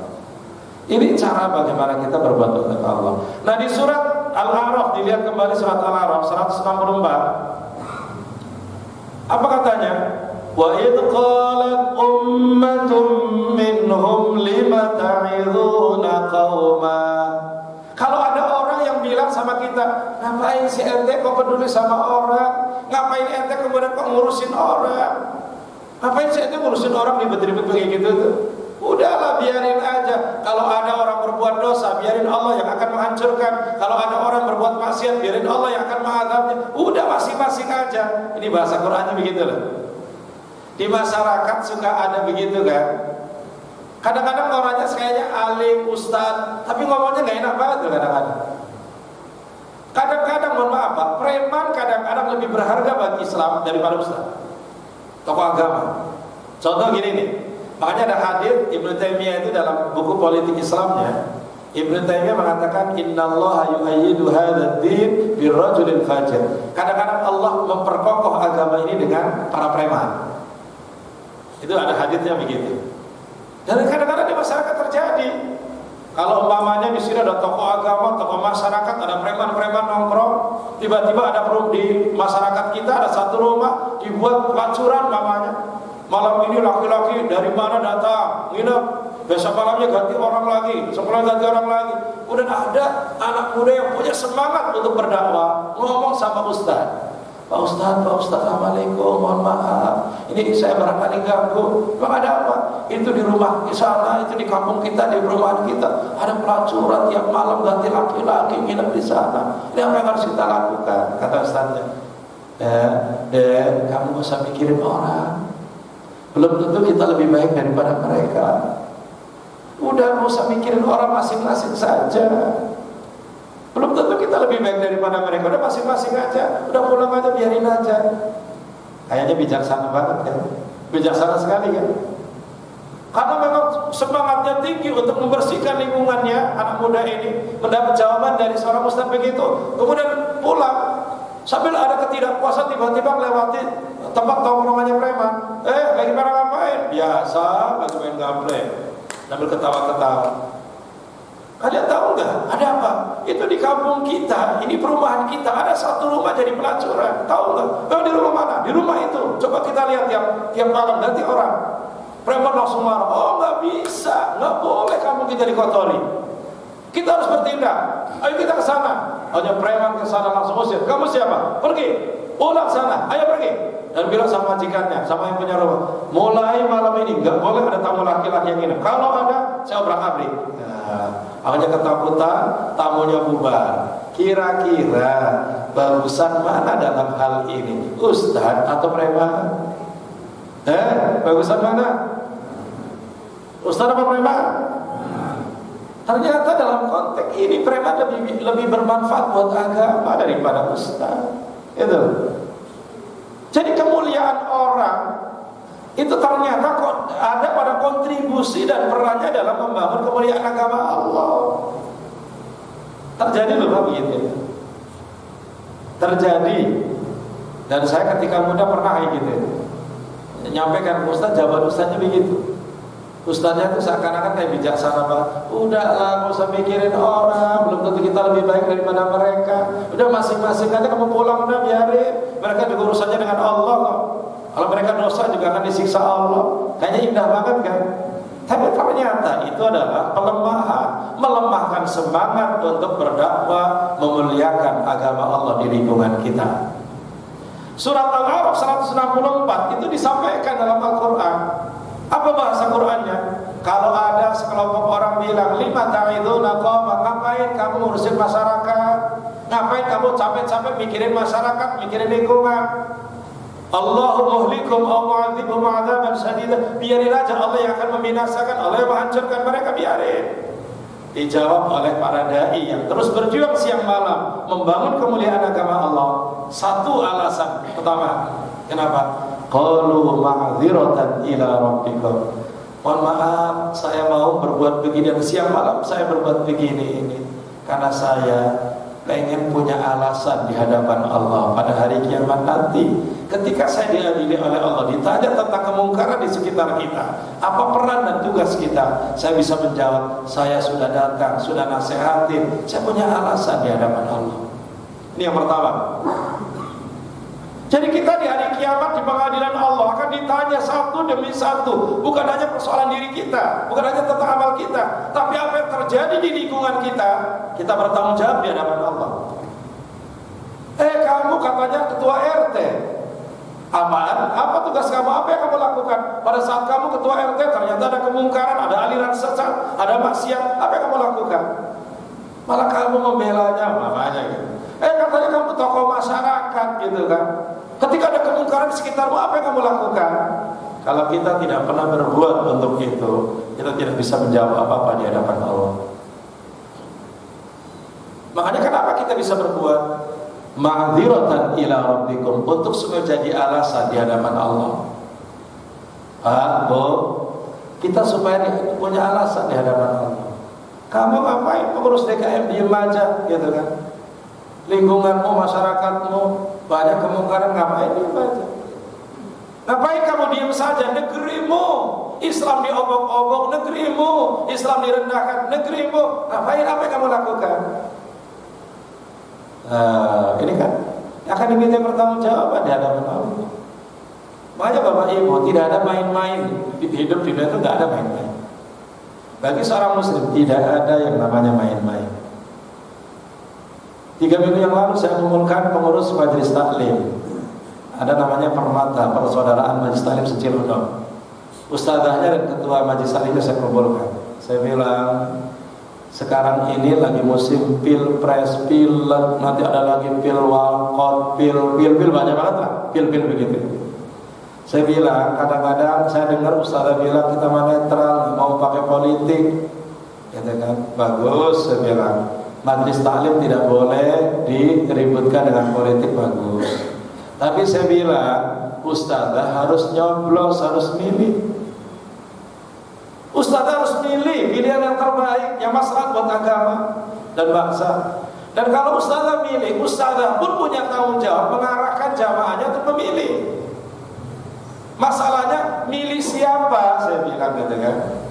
Ini cara bagaimana kita berbuat untuk Allah. Nah di surat Al-A'raf, dilihat kembali surat Al-A'raf 164. Apa katanya? Wa idh qalat ummatum minhum lima ta'idhuna qauma. Kalau ada orang yang bilang sama kita, ngapain si ente kok peduli sama orang? Ngapain ente kemudian kok ngurusin orang? Ngapain si ente ngurusin orang ribet-ribet kayak gitu tuh? Udahlah, biarin aja. Kalau ada orang berbuat dosa, biarin Allah yang akan menghancurkan. Kalau ada orang berbuat maksiat, biarin Allah yang akan mengadabnya. Udah, masing-masing aja. Ini bahasa Qur'annya begitu loh. Di masyarakat suka ada begitu kan. Kadang-kadang orangnya kayaknya alim, ustaz, tapi ngomongnya nggak enak banget tuh kadang-kadang. Kadang-kadang, mohon maaf Pak, preman kadang-kadang lebih berharga bagi Islam daripada ustaz, tokoh agama. Contoh gini nih, makanya ada hadis Ibnu Taimiyah itu dalam buku politik Islamnya. Ibnu Taimiyah mengatakan innallaha yu'ayyidu hadzal din birrajulil fajir. Kadang-kadang Allah memperkokoh agama ini dengan para preman. Itu ada hadisnya begitu. Dan kadang-kadang di masyarakat terjadi. Kalau umpamanya di sini ada tokoh agama, tokoh masyarakat, ada preman-preman nongkrong, tiba-tiba ada di masyarakat kita ada satu rumah dibuat pelacuran namanya. Malam ini laki-laki dari mana datang, nginep, besok malamnya ganti orang lagi, sekolah ganti orang lagi. Kemudian ada anak muda yang punya semangat untuk berdakwah, ngomong sama ustaz. Pak Ustaz, Assalamualaikum, mohon maaf, ini saya barangkali ganggu. Memang ada apa? Itu di rumah di sana, itu di kampung kita, di perumahan kita ada pelacuran tiap malam ganti laki-laki nginep di sana. Ini apa yang harus kita lakukan? Kata Ustaznya, kamu gak usah mikirin orang. Belum tentu kita lebih baik daripada mereka. Udah, gak usah mikirin orang, masing-masing saja. Belum tentu kita lebih baik daripada mereka. Udah masing-masing aja, udah pulang aja, biarin aja. Kayaknya bijaksana banget kan? Bijaksana sekali kan? Karena memang semangatnya tinggi untuk membersihkan lingkungannya. Anak muda ini mendapat jawaban dari seorang ustaz begitu, kemudian pulang sambil ada ketidakpuasan, tiba-tiba melewati tempat tongkrongannya preman. Lagi pada ngapain? Biasa, lagi main gaple, sambil ketawa-ketawa. Kalian tahu nggak? Ada apa? Itu di kampung kita, ini perumahan kita, ada satu rumah jadi pelacuran. Tahu nggak? Di rumah mana? Di rumah itu. Coba kita lihat tiap malam ganti orang. Preman langsung marah. Oh, nggak bisa, nggak boleh kampung kita dikotori. Kita harus bertindak. Ayo kita ke sana. Hanya preman ke sana langsung usir. Kamu siapa? Pergi. Pulang sana. Ayo pergi. Dan bilang sama majikannya, sama yang punya rumah, mulai malam ini nggak boleh ada tamu laki-laki yang ini. Kalau ada, saya obrak-abrik. Makanya ketakutan, tamunya bubar. Kira-kira bagusan mana dalam hal ini? Ustaz atau preman? Bagusan mana? Ustaz apa preman? Ternyata dalam konteks ini preman lebih bermanfaat buat agama daripada ustaz. Itu. Jadi kemuliaan orang itu ternyata ada pada kontribusi dan perannya dalam membangun kemuliaan agama Allah. Terjadi loh begitu. Terjadi. Dan saya ketika muda pernah kayak gitu. Nyampaikan ke ustaz, jawaban ustaznya begitu. Ustaznya itu seakan-akan kayak bijaksana banget. Udahlah, gak usah mikirin orang, belum tentu kita lebih baik daripada mereka. Udah masing-masing aja kamu pulang, udah biarin. Mereka juga urusannya dengan Allah kok. Kalau mereka dosa juga akan disiksa Allah. Kayaknya indah banget kan? Tapi ternyata itu adalah pelemahan, melemahkan semangat untuk berdakwah, memuliakan agama Allah di lingkungan kita. Surat Al-A'raf 164 itu disampaikan dalam Al-Quran. Apa bahasa Qur'annya? Kalau ada sekelompok orang bilang, lima ta'iduna qawma, ngapain kamu ngurusin masyarakat? Ngapain kamu capek-capek mikirin masyarakat, mikirin lingkungan? Allahu muhlikum aw mu'adzibhum 'adzaban shadidan. Biarin aja, Allah yang akan membinasakan, Allah yang menghancurkan mereka, biarin. Dijawab oleh para dai yang terus berjuang siang malam membangun kemuliaan agama Allah. Satu alasan pertama, kenapa? Qalu ma'dziratan ila rabbikum. Mohon maaf, saya mau berbuat begini, dan siang malam saya berbuat begini ini karena saya pengen punya alasan di hadapan Allah pada hari kiamat nanti. Ketika saya diadili oleh Allah, ditanya tentang kemungkaran di sekitar kita, apa peran dan tugas kita, saya bisa menjawab, saya sudah datang, sudah nasihatin, saya punya alasan di hadapan Allah. Ini yang pertama. Jadi kita di hari kiamat di pengadilan Allah akan ditanya satu demi satu, bukan hanya persoalan diri kita, bukan hanya tentang amal kita, tapi apa yang terjadi di lingkungan kita bertanggung jawab di hadapan Allah. Kamu katanya ketua RT, apaan? Apa tugas kamu? Apa yang kamu lakukan? Pada saat kamu ketua RT ternyata ada kemungkaran, ada aliran sesat, ada maksiat, apa yang kamu lakukan? Malah kamu membelanya, namanya gitu. Katanya kamu tokoh masyarakat gitu kan. Ketika ada kemungkaran di sekitarmu, apa yang kamu lakukan? Kalau kita tidak pernah berbuat untuk itu, kita tidak bisa menjawab apa-apa di hadapan Allah. Makanya kenapa kita bisa berbuat? Ma'dziratan ila rabbikum, untuk supaya jadi alasan di hadapan Allah. Kita supaya punya alasan di hadapan Allah. Kamu ngapain pengurus DKM diem aja gitu kan? Lingkunganmu, masyarakatmu banyak kemungkaran, ngapain diem aja? Ngapain kamu diem saja? Negerimu Islam diobok-obok, negerimu Islam direndahkan, negerimu ngapain? Apa yang kamu lakukan? Ini kan akan diminta pertanggungjawaban di hadapan Allah. Makanya Bapak Ibu, tidak ada main-main di hidup dunia itu, tidak ada main-main. Bagi seorang muslim tidak ada yang namanya main-main. 3 minggu yang lalu saya mengumpulkan pengurus majelis taklim. Ada namanya Permata, Persaudaraan Majelis Taklim Secilodok. Ustadzahnya dan ketua majelis taklimnya saya kumpulkan. Saya bilang, sekarang ini lagi musim pilpres, pileg, nanti ada lagi pilwalkot, pil banyak banget lah, pil begitu. Saya bilang, kadang-kadang saya dengar ustadzah bilang kita netral, mau pakai politik, gitu kan? Bagus, saya bilang. Majelis taklim tidak boleh diributkan dengan politik, bagus. Tapi saya bilang, ustadzah harus nyoblos, harus milih. Ustadzah harus milih pilihan yang terbaik, yang maslahat buat agama dan bangsa. Dan kalau ustadzah milih, ustadzah pun punya tanggung jawab mengarahkan jamaahnya untuk memilih. Masalahnya milih siapa, saya bilang gitu kan.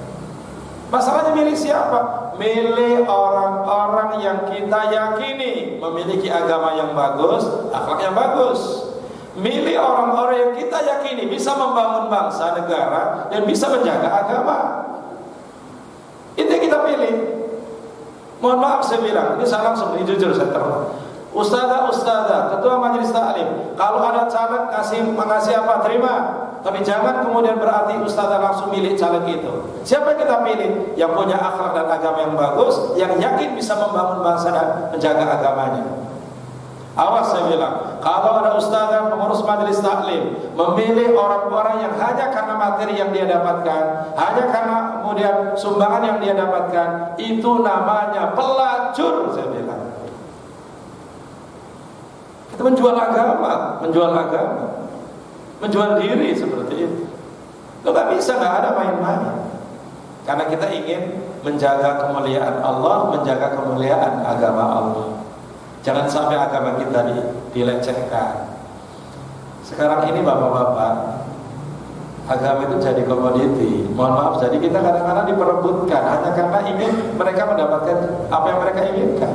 Masalahnya milih siapa? Milih orang-orang yang kita yakini memiliki agama yang bagus, akhlak yang bagus. Milih orang-orang yang kita yakini bisa membangun bangsa, negara, dan bisa menjaga agama. Itu yang kita pilih. Mohon maaf saya bilang, ini saya langsung, ini jujur saya terang. Ustadzah, ketua majelis taklim, kalau ada caleg mengasih apa, terima. Tapi jangan kemudian berarti ustadzah langsung milih caleg itu. Siapa yang kita pilih? Yang punya akhlak dan agama yang bagus, yang yakin bisa membangun bangsa dan menjaga agamanya. Awas saya bilang, kalau ada ustadzah pengurus majelis taklim memilih orang-orang yang hanya karena materi yang dia dapatkan, hanya karena kemudian sumbangan yang dia dapatkan, itu namanya pelacur, saya bilang. Kita menjual agama, menjual diri seperti itu. Lo gak bisa, gak ada main-main. Karena kita ingin menjaga kemuliaan Allah, menjaga kemuliaan agama Allah. Jangan sampai agama kita dilecehkan. Sekarang ini bapak-bapak, agama itu jadi komoditi. Mohon maaf, jadi kita kadang-kadang diperebutkan hanya karena ingin mereka mendapatkan apa yang mereka inginkan.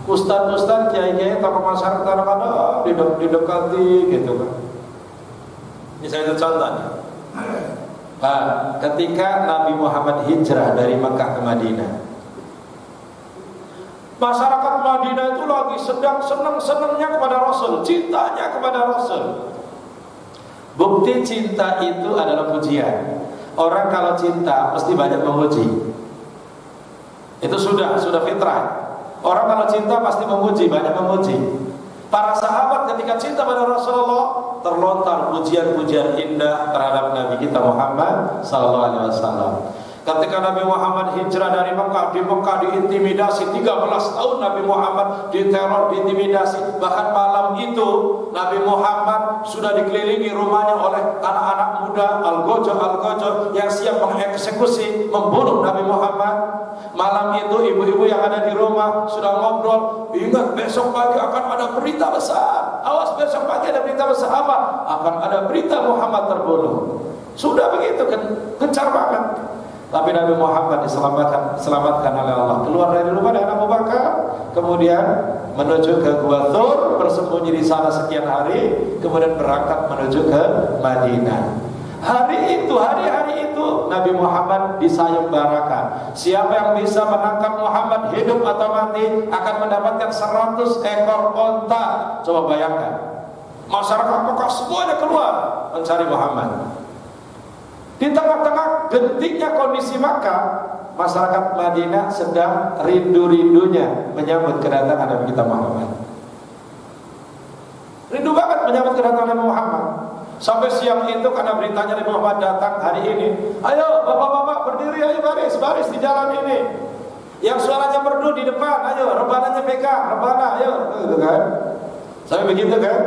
Ustadz, kiai-kiai, tokoh masyarakat kadang-kadang didekati gitu kan. Ini saya contoh. Ketika Nabi Muhammad hijrah dari Mekah ke Madinah, masyarakat Madinah itu lagi sedang senang-senangnya kepada Rasul, cintanya kepada Rasul. Bukti cinta itu adalah pujian. Orang kalau cinta pasti banyak memuji. Itu sudah fitrah. Orang kalau cinta pasti memuji, banyak memuji. Para sahabat ketika cinta pada Rasulullah terlontar pujian-pujian indah terhadap Nabi kita Muhammad sallallahu alaihi wasallam. Ketika Nabi Muhammad hijrah dari Mekah, di Mekah diintimidasi 13 tahun Nabi Muhammad diteror, diintimidasi. Bahkan malam itu Nabi Muhammad sudah dikelilingi rumahnya oleh anak-anak muda Al-Gojo yang siap mengeksekusi, membunuh Nabi Muhammad. Malam itu ibu-ibu yang ada di rumah sudah ngobrol, ingat besok pagi akan ada berita besar. Awas, besok pagi ada berita besar apa? Akan ada berita Muhammad terbunuh. Sudah begitu kan, gencar banget. Tapi Nabi Muhammad diselamatkan oleh Allah. Keluar dari rumah dengan Abu Bakar, kemudian menuju ke Gua Thur, bersembunyi di sana sekian hari, kemudian berangkat menuju ke Madinah. Hari itu Nabi Muhammad disayembarakan. Siapa yang bisa menangkap Muhammad hidup atau mati akan mendapatkan 100 ekor onta. Coba bayangkan, masyarakat Mekah semuanya keluar mencari Muhammad. Di tengah-tengah gentingnya kondisi Makkah, masyarakat Madinah sedang rindu-rindunya menyambut kedatangan Nabi kita Muhammad. Rindu banget menyambut kedatangan Nabi Muhammad. Sampai siang itu karena beritanya Nabi Muhammad datang hari ini, ayo bapak-bapak berdiri, ayo baris di jalan ini. Yang suaranya merdu di depan, ayo rebananya pegang, rebana, ayo, gitu kan? Sampai begitu kan?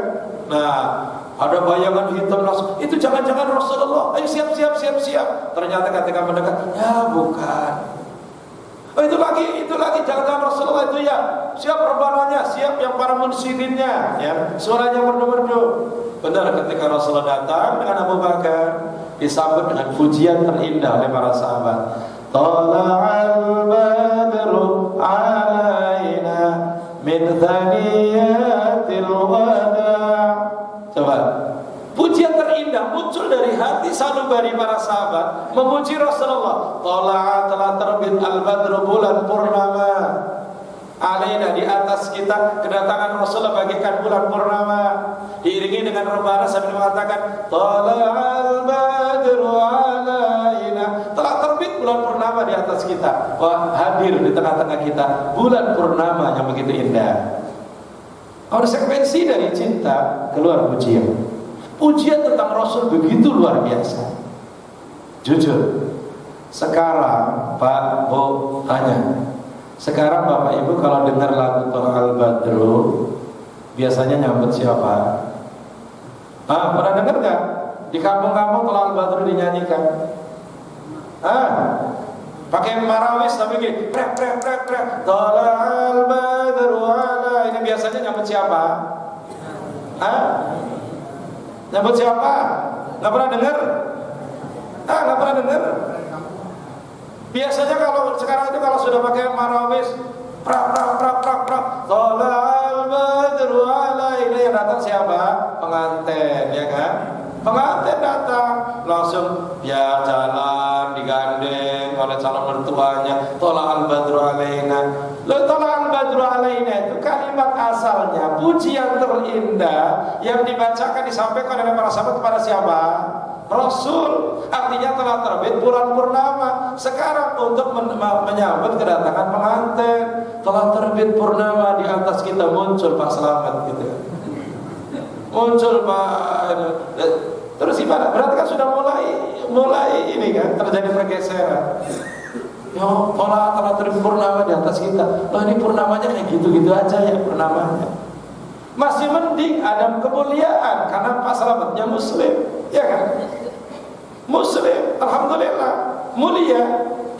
Nah, ada bayangan hitam langsung, itu jangan-jangan Rasulullah, ayo siap. Ternyata ketika mendekat, ya bukan. Oh itu lagi, jangan-jangan Rasulullah itu ya. Siap rebananya, siap yang para munsidinnya, ya. Suaranya merdu-merdu. Benar, ketika Rasulullah datang dengan Abu Bakar, disambut dengan pujian terindah oleh para sahabat. Tala'al badru alaina min thaniyatil wada'. Coba, pujian terindah muncul dari hati sanubari para sahabat memuji Rasulullah. Tala'a, telah terbit al-badru, bulan purnama, alaina, di atas kita, kedatangan Rasulullah bagaikan bulan purnama, diiringi dengan rebana sambil mengatakan tala'al badru alaina, telah terbit bulan purnama di atas kita. Wah, hadir di tengah-tengah kita bulan purnama yang begitu indah. Konsekuensi dari cinta keluar pujian. Pujian tentang Rasul begitu luar biasa. Jujur, sekarang Pak Bu tanya, sekarang Bapak Ibu kalau dengar lagu Tala'al Badru, biasanya nyambut siapa? Pernah dengar nggak? Di kampung-kampung Tala'al Badru dinyanyikan. Pakai marawis tapi gini, prek. Tala'al Badru ala. Ini biasanya nyambut siapa? Nyambut siapa? Nggak pernah dengar? Nggak pernah dengar? Biasanya kalau sekarang itu kalau sudah pakai marawis, prak. Tala'al badru alaina, yang datang siapa? Pengantin, ya kan? Pengantin datang, langsung ya jalan digandeng oleh calon mertuanya. Tala'al badru alaina. Tala'al badru alaina itu kalimat asalnya pujian terindah yang dibacakan disampaikan oleh para sahabat kepada siapa? Rasul. Artinya telah terbit bulan purnama. Sekarang untuk menyambut kedatangan pengantin, telah terbit purnama di atas kita, muncul Pak Selamat gitu. Muncul Pak. Terus gimana? Berarti kan sudah mulai ini kan terjadi pergeseran. Ya, telah terbit purnama di atas kita. Loh, ini purnamanya kayak gitu-gitu aja ya purnamanya. Masih mending ada kemuliaan karena Pak Selamatnya muslim, ya kan? Muslim, alhamdulillah, mulia.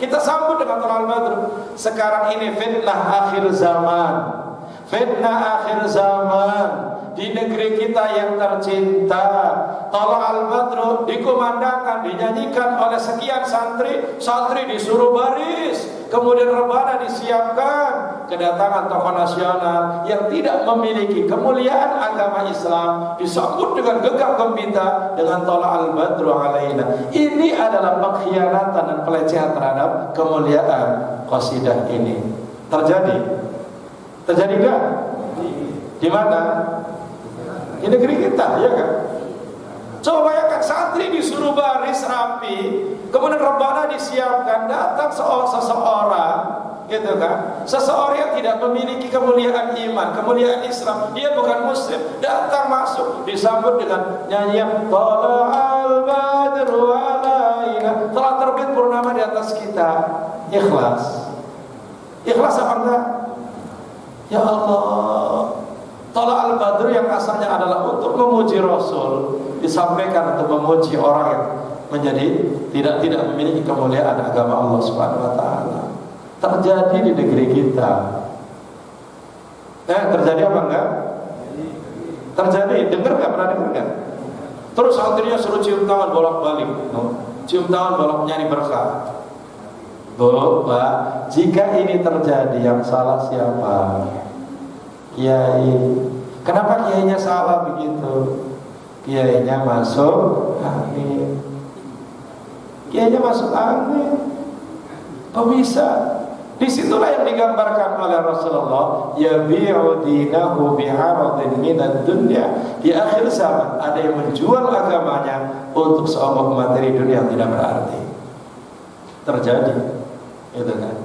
Kita sambut dengan Tala'al Badru. Sekarang ini fitnah akhir zaman. Fitnah akhir zaman di negeri kita yang tercinta. Tala'al Badru dikumandangkan, dinyanyikan oleh sekian santri disuruh baris, kemudian rebana disiapkan. Kedatangan tokoh nasional yang tidak memiliki kemuliaan agama Islam disambut dengan gegap gempita dengan Tala'al Badru alaina. Ini adalah pengkhianatan dan pelecehan terhadap kemuliaan qasidah ini. Terjadi enggak? Di mana? Di negeri kita, ya kan? Coba bayangkan, santri disuruh baris rapi, kemudian rebana disiapkan, datang seseorang, gitu kan? Seseorang yang tidak memiliki kemuliaan iman, kemuliaan Islam, dia bukan muslim, datang masuk, disambut dengan nyanyian Tala'al Badru alaina, telah terbit purnama di atas kita. Ikhlas apa enggak? Ya Allah, Tala'al Badru yang asalnya adalah untuk memuji Rasul disampaikan untuk memuji orang yang menjadi tidak memiliki kemuliaan agama Allah Subhanahu wa taala. Terjadi di negeri kita. Terjadi apa enggak? Terjadi. Dengar enggak? Pernah dengar enggak? Terus santrinya suruh cium tangan bolak-balik, cium tangan bolak nyari berkah. Bu, Pak, jika ini terjadi yang salah siapa? Kiai. Kenapa kiainya salah begitu? Kiainya masuk angin. Kiainya masuk angin. Kok bisa? Disitulah yang digambarkan oleh Rasulullah, yabi'u dinahu bi'aradin minad dunya. Di akhir zaman ada yang menjual agamanya untuk seonggok materi dunia yang tidak berarti. Terjadi, gitu kan?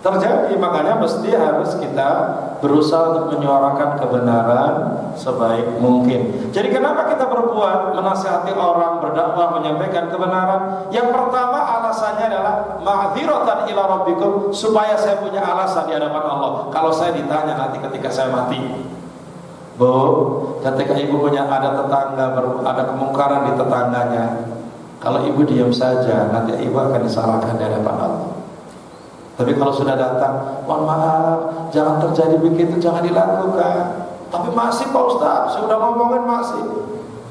Terjadi, makanya mesti harus kita berusaha untuk menyuarakan kebenaran sebaik mungkin. Jadi kenapa kita berbuat, menasihati orang, berdakwah, menyampaikan kebenaran? Yang pertama alasannya adalah ma'dziratan ila rabbikum, supaya saya punya alasan di hadapan Allah. Kalau saya ditanya nanti ketika saya mati, Bu, ketika ibu punya ada tetangga, ada kemungkaran di tetangganya, kalau ibu diam saja, nanti ibu akan disalahkan di hadapan Allah. Tapi kalau sudah datang, mohon maaf, jangan terjadi begitu, jangan dilakukan. Tapi masih Pak Ustaz, saya sudah ngomongin masih.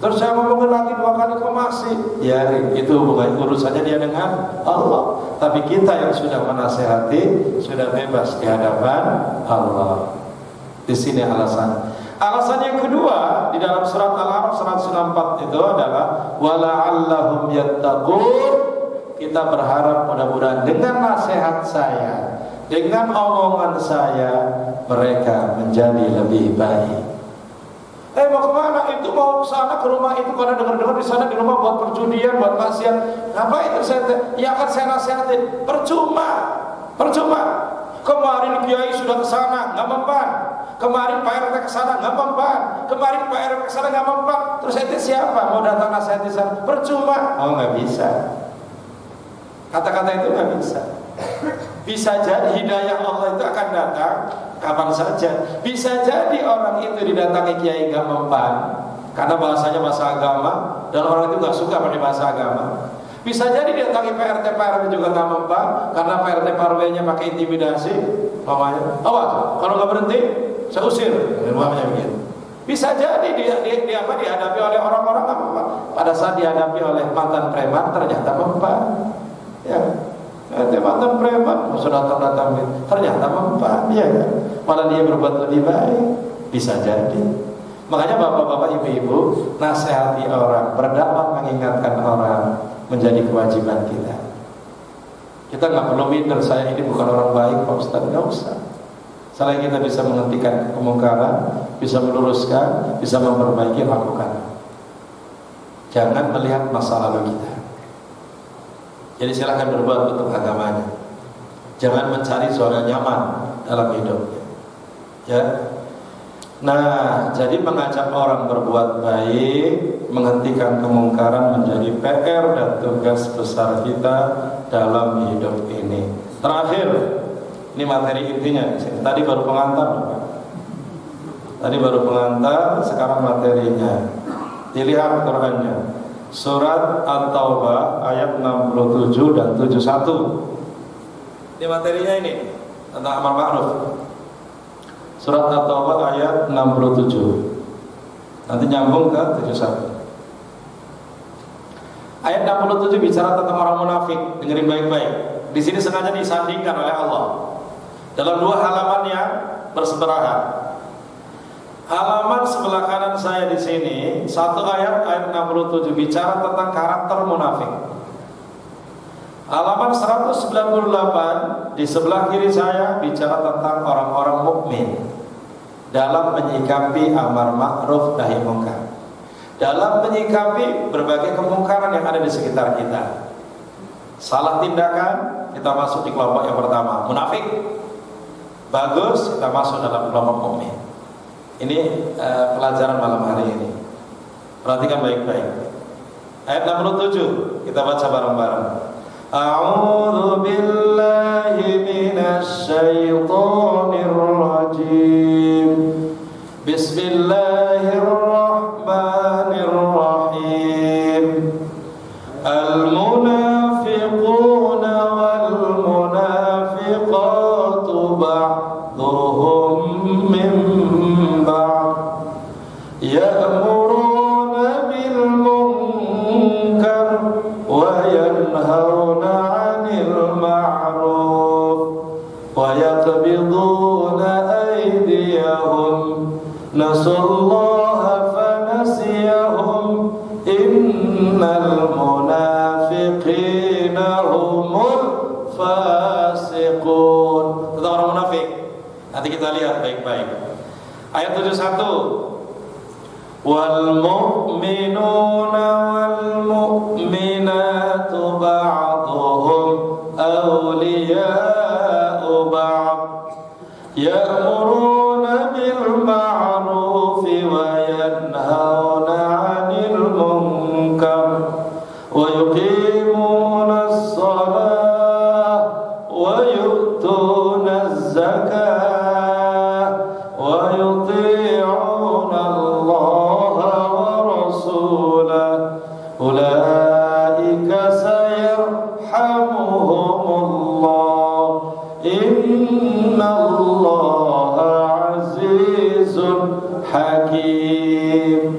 Terus saya ngomongin lagi 2 kali kok masih. Ya, itu bukan urusannya dia dengan Allah. Tapi kita yang sudah menasihati sudah bebas di hadapan Allah. Di sini alasan. Alasan yang kedua di dalam surat Al-A'raf 164 itu adalah wala'allahum yattaqun. Kita berharap mudah-mudahan dengan nasihat saya, dengan omongan saya, mereka menjadi lebih baik. Mau kemana? Itu mau ke sana, ke rumah itu, karena dengar-dengar di sana di rumah buat perjudian, buat maksiat. Ngapain itu saya? Ya akan saya nasihatin. Percuma. Kemarin kiai sudah ke sana, nggak mempan. Kemarin Pak RT ke sana, nggak mempan. Kemarin Pak RT ke sana, nggak mempan. Terus itu siapa mau datang nasihat di sana? Percuma. Oh, nggak bisa. Kata-kata itu nggak bisa. Bisa jadi hidayah Allah itu akan datang kapan saja. Bisa jadi orang itu didatangi kiai nggak mempan karena bahasanya bahasa agama dan orang itu nggak suka pada bahasa agama. Bisa jadi didatangi PRT juga nggak mempan karena PRT RW-nya pakai intimidasi. Mamanya, awas kalau nggak berhenti saya usir. Rumahnya begitu. Bisa jadi dihadapi oleh orang-orang nggak mempan. Pada saat dihadapi oleh mantan preman ternyata mempan. Ya, mantan preman sudah datang ternyata mempan, ya kan? Malah dia berbuat lebih baik, bisa jadi. Makanya bapak-bapak, ibu-ibu, nasihati orang, berdakwah mengingatkan orang menjadi kewajiban kita. Kita nggak perlu minder, saya ini bukan orang baik, Pak Ustaz, nggak usah. Selain kita bisa menghentikan kemungkaran, bisa meluruskan, bisa memperbaiki, lakukan. Jangan melihat masa lalu kita. Jadi silahkan berbuat untuk agamanya. Jangan mencari zona nyaman dalam hidupnya. Ya. Nah, jadi mengajak orang berbuat baik, menghentikan kemungkaran menjadi PR dan tugas besar kita dalam hidup ini. Terakhir, ini materi intinya. Tadi baru pengantar, sekarang materinya. Dilihat Qur'annya. Surat At-Taubah ayat 67 dan 71. Ini materinya ini tentang amar ma'ruf. Surat At-Taubah ayat 67. Nanti nyambung ke 71. Ayat 67 bicara tentang orang munafik. Dengerin baik-baik. Di sini sengaja disandingkan oleh Allah dalam 2 halaman yang bersebelahan. Halaman sebelah kanan saya di sini, 1 ayat 67 bicara tentang karakter munafik. Halaman 198 di sebelah kiri saya bicara tentang orang-orang mukmin dalam menyikapi amar ma'ruf nahi munkar, dalam menyikapi berbagai kemungkaran yang ada di sekitar kita. Salah tindakan, kita masuk di kelompok yang pertama, munafik. Bagus, kita masuk dalam kelompok mukmin. Ini pelajaran malam hari ini. Perhatikan baik-baik. Ayat 67 kita baca bareng-bareng. A'udzu billahi minasy syaithanir rajim. Bismillahirrahmanirrahim. Al-munafiquna wal munafiqatu ba'dhuhum min ya'muruna bil munkar wa yanhauna 'anil ma'ruf أيديهم نسوا الله فنسيهم إن المنافقين هم الفاسقون. Tentang orang munafik nanti kita lihat baik-baik. Ayat 71, wal mu'minuna wal mu'minatu ba'duhum awliya'u ba'd ya'muruna bil ma'rufi wa yanhauna 'anil munkar wa yuqimuna as-salata wa yu'tuna az-zakata wa yuti'una Allah wa rasulahu ulaika sayarhamuhumullah innallaha azizun hakim.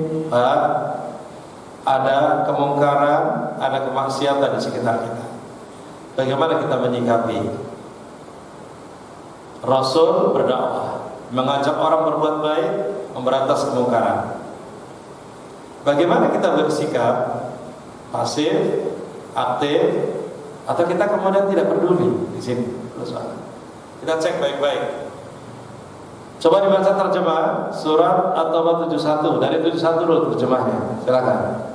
Ada kemungkaran, ada kemaksiatan di sekitar kita. Bagaimana kita menyikapi? Rasul berdakwah, mengajak orang berbuat baik, memberantas kemungkaran. Bagaimana kita bersikap? Pasif, aktif, atau kita kemudian tidak peduli? Di sini kita cek baik-baik. Coba dibaca terjemah surat At-Taubah 71, dari 71 dulu terjemahnya. Silakan.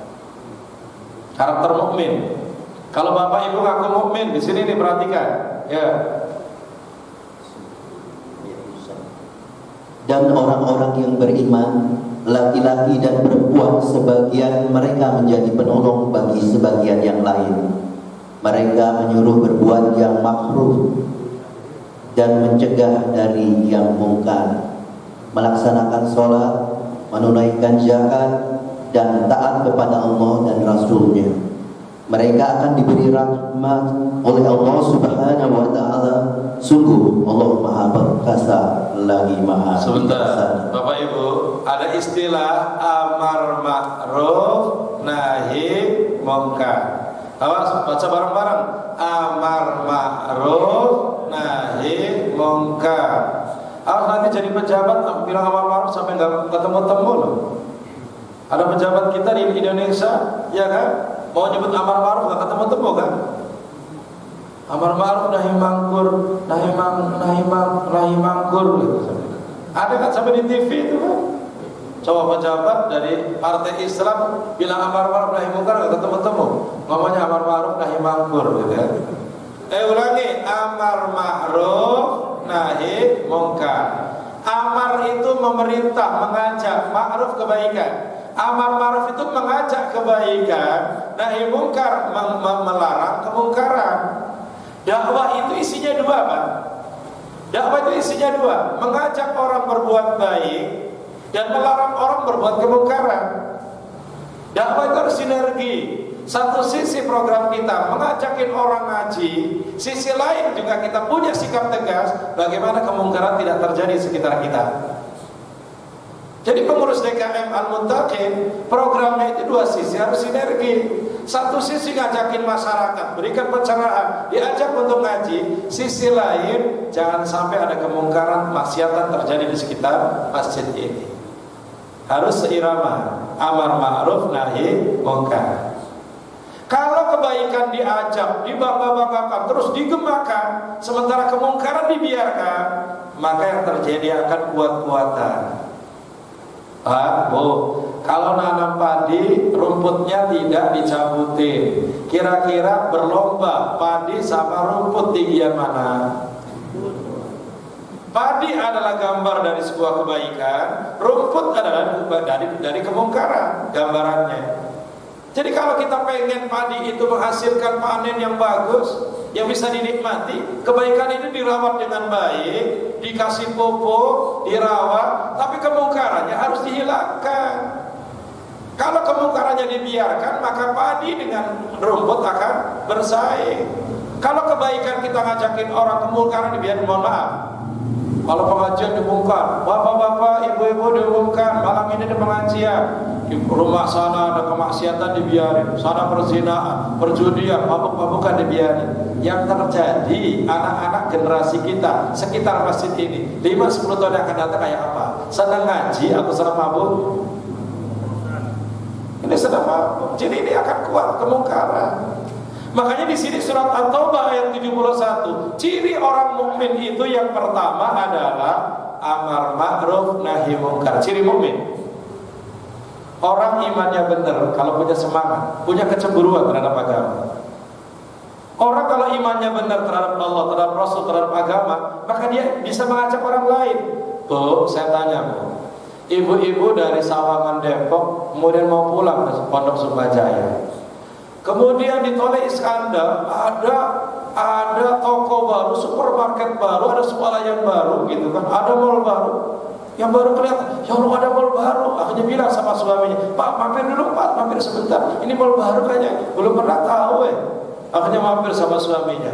Karakter mukmin. Kalau bapak ibu ngaku mukmin, di sini diperhatikan. Ya. Dan orang-orang yang beriman, laki-laki dan perempuan, sebagian mereka menjadi penolong bagi sebagian yang lain. Mereka menyuruh berbuat yang makruh dan mencegah dari yang mungkar, melaksanakan sholat, menunaikan zakat, dan taat kepada Allah dan Rasul-Nya. Mereka akan diberi rahmat oleh Allah Subhanahu wa Ta'ala. Sungguh Allah Maha Perkasa lagi Maha Bijaksana. Sebentar, Bapak Ibu, ada istilah amar ma'ruf nahi mungkar. Awas, baca bareng-bareng. Amar ma'ruf nahi mungkar. Awas, nanti jadi pejabat bilang amar ma'ruf sampai nggak ketemu-temu loh. Ada pejabat kita di Indonesia, ya kan? Mau nyebut amar ma'ruf nggak ketemu-temu kan? Amar ma'ruf nahi mungkar, nahi mungkar. Ada kan sampai di TV itu kan? Coba pejabat dari partai Islam bilang amar ma'ruf nahi mungkar nggak ketemu-temu. Ngomongnya amar ma'ruf nahi mungkar gitu ya. Ulangi, amar ma'ruf nahi mungkar. Amar itu memerintah, mengajak, ma'ruf kebaikan. Amar ma'ruf itu mengajak kebaikan, nahi mungkar melarang kemungkaran. Dakwah itu isinya dua, Pak. Dakwah itu isinya dua, mengajak orang berbuat baik dan melarang orang berbuat kemungkaran. Dakwah itu harus sinergi. Satu sisi program kita mengajakin orang ngaji, sisi lain juga kita punya sikap tegas bagaimana kemungkaran tidak terjadi di sekitar kita. Jadi pengurus DKM Al-Muntaqin programnya itu dua sisi, harus sinergi. Satu sisi ngajakin masyarakat, berikan pencerahan, diajak untuk ngaji. Sisi lain jangan sampai ada kemungkaran, maksiatan terjadi di sekitar masjid ini. Harus seirama, amar ma'ruf nahi mungkar. Kalau kebaikan diajak, dibangga-banggakan, terus digemakan, sementara kemungkaran dibiarkan, maka yang terjadi akan kuat-kuatan. Pak, Bu, kalau nanam padi, rumputnya tidak dicabutin. Kira-kira berlomba padi sama rumput tinggian mana? Padi adalah gambar dari sebuah kebaikan, rumput adalah dari kemungkaran gambarannya. Jadi kalau kita pengen padi itu menghasilkan panen yang bagus, yang bisa dinikmati, kebaikan itu dirawat dengan baik, dikasih pupuk, dirawat, tapi kemungkarannya harus dihilangkan. Kalau kemungkarannya dibiarkan, maka padi dengan rumput akan bersaing. Kalau kebaikan kita ngajakin orang, kemungkaran dibiarkan, mohon maaf. Kalau pengajian dibongkar, bapak-bapak, ibu-ibu diumumkan, malam ini ada pengajian. rumah sana ada kemaksiatan dibiarin, sana perzinaan, perjudian, mabuk-mabukan dibiarin. Yang terjadi anak-anak generasi kita sekitar masjid ini 5-10 tahun yang akan datang kayak apa? Senang ngaji atau senang mabuk? Ini senang mabuk. Jadi ini akan kuat kemungkaran. Makanya di sini surat At-Taubah ayat 71, ciri orang mukmin itu yang pertama adalah amar ma'ruf nahi mungkar. Ciri mukmin. Orang imannya benar kalau punya semangat, punya kecemburuan terhadap agama. Orang kalau imannya benar terhadap Allah, terhadap Rasul, terhadap agama, maka dia bisa mengajak orang lain. Bu, saya tanya bu, ibu-ibu dari Sawangan Depok kemudian mau pulang ke Pondok Sukmajaya, kemudian di Tole Iskandar ada toko baru, supermarket baru, ada sekolah yang baru gitu kan, ada mall baru. Yang baru kelihatan, ya Allah ada mall baru. Akhirnya bilang sama suaminya, Pak mampir dulu Pak, mampir sebentar. Ini mall baru kayaknya, belum pernah tahu Akhirnya mampir sama suaminya.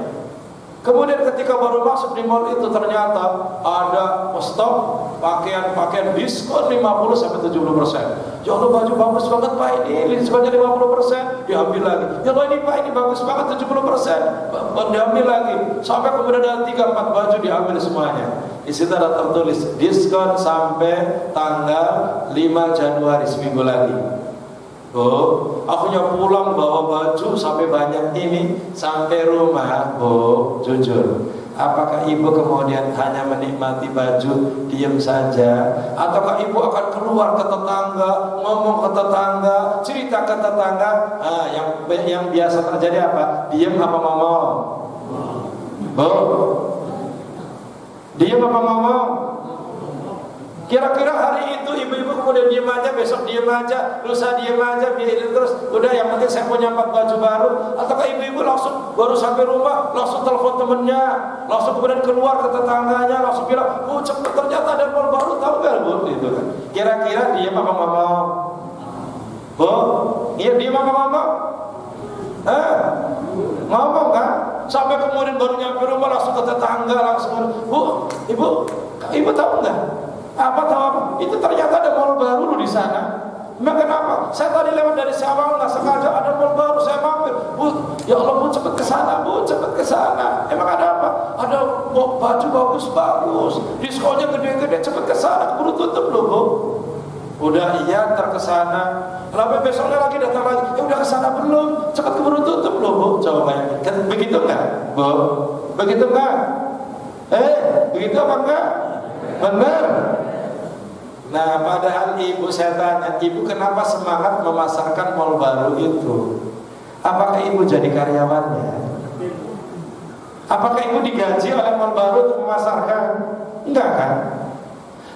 Kemudian ketika baru masuk di mall itu ternyata ada stok pakaian diskon 50-70%. Ya Allah baju bagus banget Pak, ini diskonnya 50%. Diambil lagi. Ya Allah ini Pak, ini bagus banget 70%. Diambil lagi. Sampai kemudian ada 3-4 baju diambil semuanya. Di situ ada tertulis diskon sampai tanggal 5 Januari, seminggu lagi. Bu, akunya pulang bawa baju sampai banyak ini sampai rumah. Bu, jujur, apakah ibu kemudian hanya menikmati baju diam saja, ataukah ibu akan keluar ke tetangga, ngomong ke tetangga, cerita ke tetangga? Yang biasa terjadi apa? Diam apa ngomong? Bu, diam apa ngomong? Kira-kira hari itu ibu-ibu kemudian diam aja, besok diam aja, lusa diam aja, biarin terus. Udah yang penting saya punya 4 baju baru. Ataukah ibu-ibu langsung baru sampai rumah langsung telepon temennya, langsung kemudian keluar ke tetangganya, langsung bilang, oh cepet ternyata ada mall baru, tahu gak bu? Gitu kan. Kira-kira diam apa ngomong? Bu, iya diam apa ngomong? Ngomong kan? Sampai kemudian baru nyampe rumah langsung ke tetangga, langsung, bu, ibu tahu nggak? Apa tahu apa? Itu ternyata ada mall baru loh di sana. Memang kenapa? Saya tadi lewat dari Sawangan nggak sengaja ada mall baru, saya mampir. Bu, ya Allah bu cepet ke sana, bu cepet ke sana. Emang ada apa? Ada baju bagus, diskonnya gede-gede, cepet ke sana. Keburu tutup loh bu. Udah iya terkesana. Lalu besoknya lagi datang lagi. Ya udah kesana belum? Cepet keburu tutup loh bu. Coba bayangin. Kan begitu nggak, bu? Begitu nggak? Begitu apa enggak? Benar. Nah, padahal ibu, saya tanya, ibu kenapa semangat memasarkan mall baru itu? Apakah ibu jadi karyawannya? Apakah ibu digaji oleh mall baru untuk memasarkan? Enggak kan?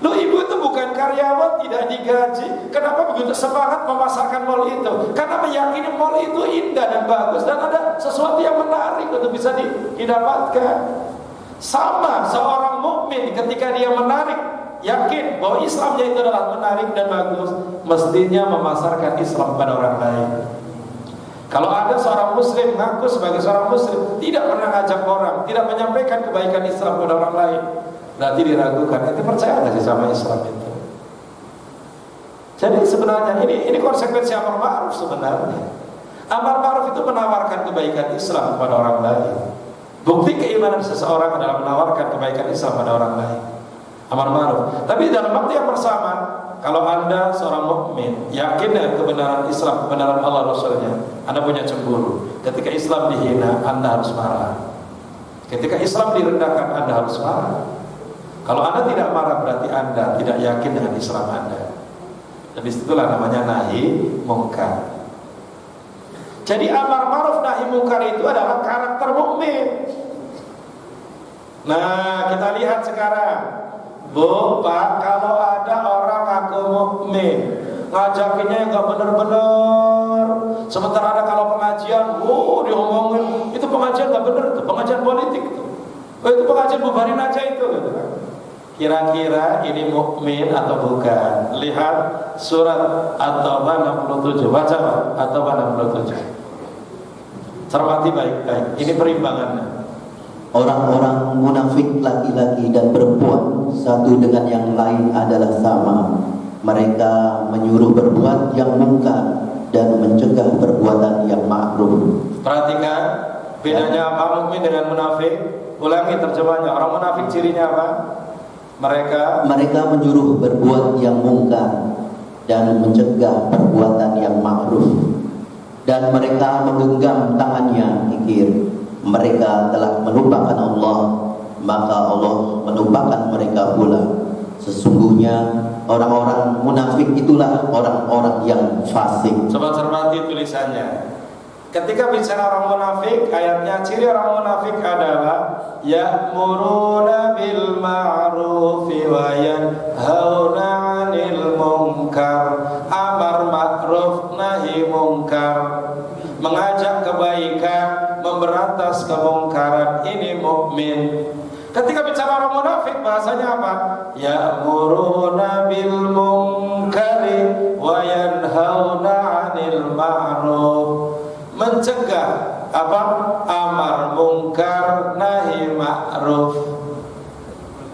Loh, ibu itu bukan karyawan, tidak digaji. Kenapa begitu semangat memasarkan mall itu? Karena meyakini mall itu indah dan bagus dan ada sesuatu yang menarik untuk bisa didapatkan. Sama seorang mukmin ketika dia menarik, yakin bahwa Islamnya itu adalah menarik dan bagus, mestinya memasarkan Islam pada orang lain. Kalau ada seorang muslim ngaku sebagai seorang muslim, tidak pernah ngajak orang, tidak menyampaikan kebaikan Islam pada orang lain, berarti diragukan, itu percaya nggak sih sama Islam itu? Jadi sebenarnya ini konsekuensi amar ma'ruf sebenarnya. Amar ma'ruf itu menawarkan kebaikan Islam kepada orang lain. Bukti keimanan seseorang adalah menawarkan kebaikan Islam pada orang lain. Amar ma'ruf. Tapi dalam waktu yang bersama, kalau anda seorang mukmin yakin dengan kebenaran Islam, kebenaran Allah Rasulnya, anda punya cemburu. Ketika Islam dihina, anda harus marah. Ketika Islam direndahkan, anda harus marah. Kalau anda tidak marah, berarti anda tidak yakin dengan Islam anda. Dan disitulah namanya nahi mungkar. Jadi amar ma'ruf nahi mungkar itu adalah karakter mukmin. Nah, kita lihat sekarang. Bu, Pak, kalau ada orang ngaku mukmin, ngajakinnya yang gak benar-benar. Sementara ada kalau pengajian, diomongin, itu pengajian gak benar, itu pengajian politik itu. Itu pengajian bubarin aja itu, gitu kan. Kira-kira ini mukmin atau bukan? Lihat surat At-Taubah 67. Baca Pak, At-Taubah 67. Cermati baik-baik. Ini perimbangannya. Orang-orang munafik laki-laki dan perempuan satu dengan yang lain adalah sama. Mereka menyuruh berbuat yang mungkar dan mencegah perbuatan yang ma'ruf. Perhatikan bedanya apa mukmin dengan munafik. Ulangi terjemahnya. Orang munafik cirinya apa? Mereka menyuruh berbuat yang mungkar dan mencegah perbuatan yang ma'ruf. Dan mereka menggenggam tangannya kikir. Mereka telah melupakan Allah, maka Allah melupakan mereka pula. Sesungguhnya orang-orang munafik itulah orang-orang yang fasik. Coba cermati tulisannya. Ketika bicara orang munafik, ayatnya ciri orang munafik adalah ya'muruna bil ma'rufi wa yanhauna 'anil munkar. Amar ma'ruf nahi munkar. Mengajak kebaikan, memberantas kemungkaran, ini mukmin. Ketika bicara orang munafik bahasanya apa? Ya'muruna bil munkari wa yanhauna 'anil ma'ruf. Mencegah apa? Amar munkar nahi ma'ruf.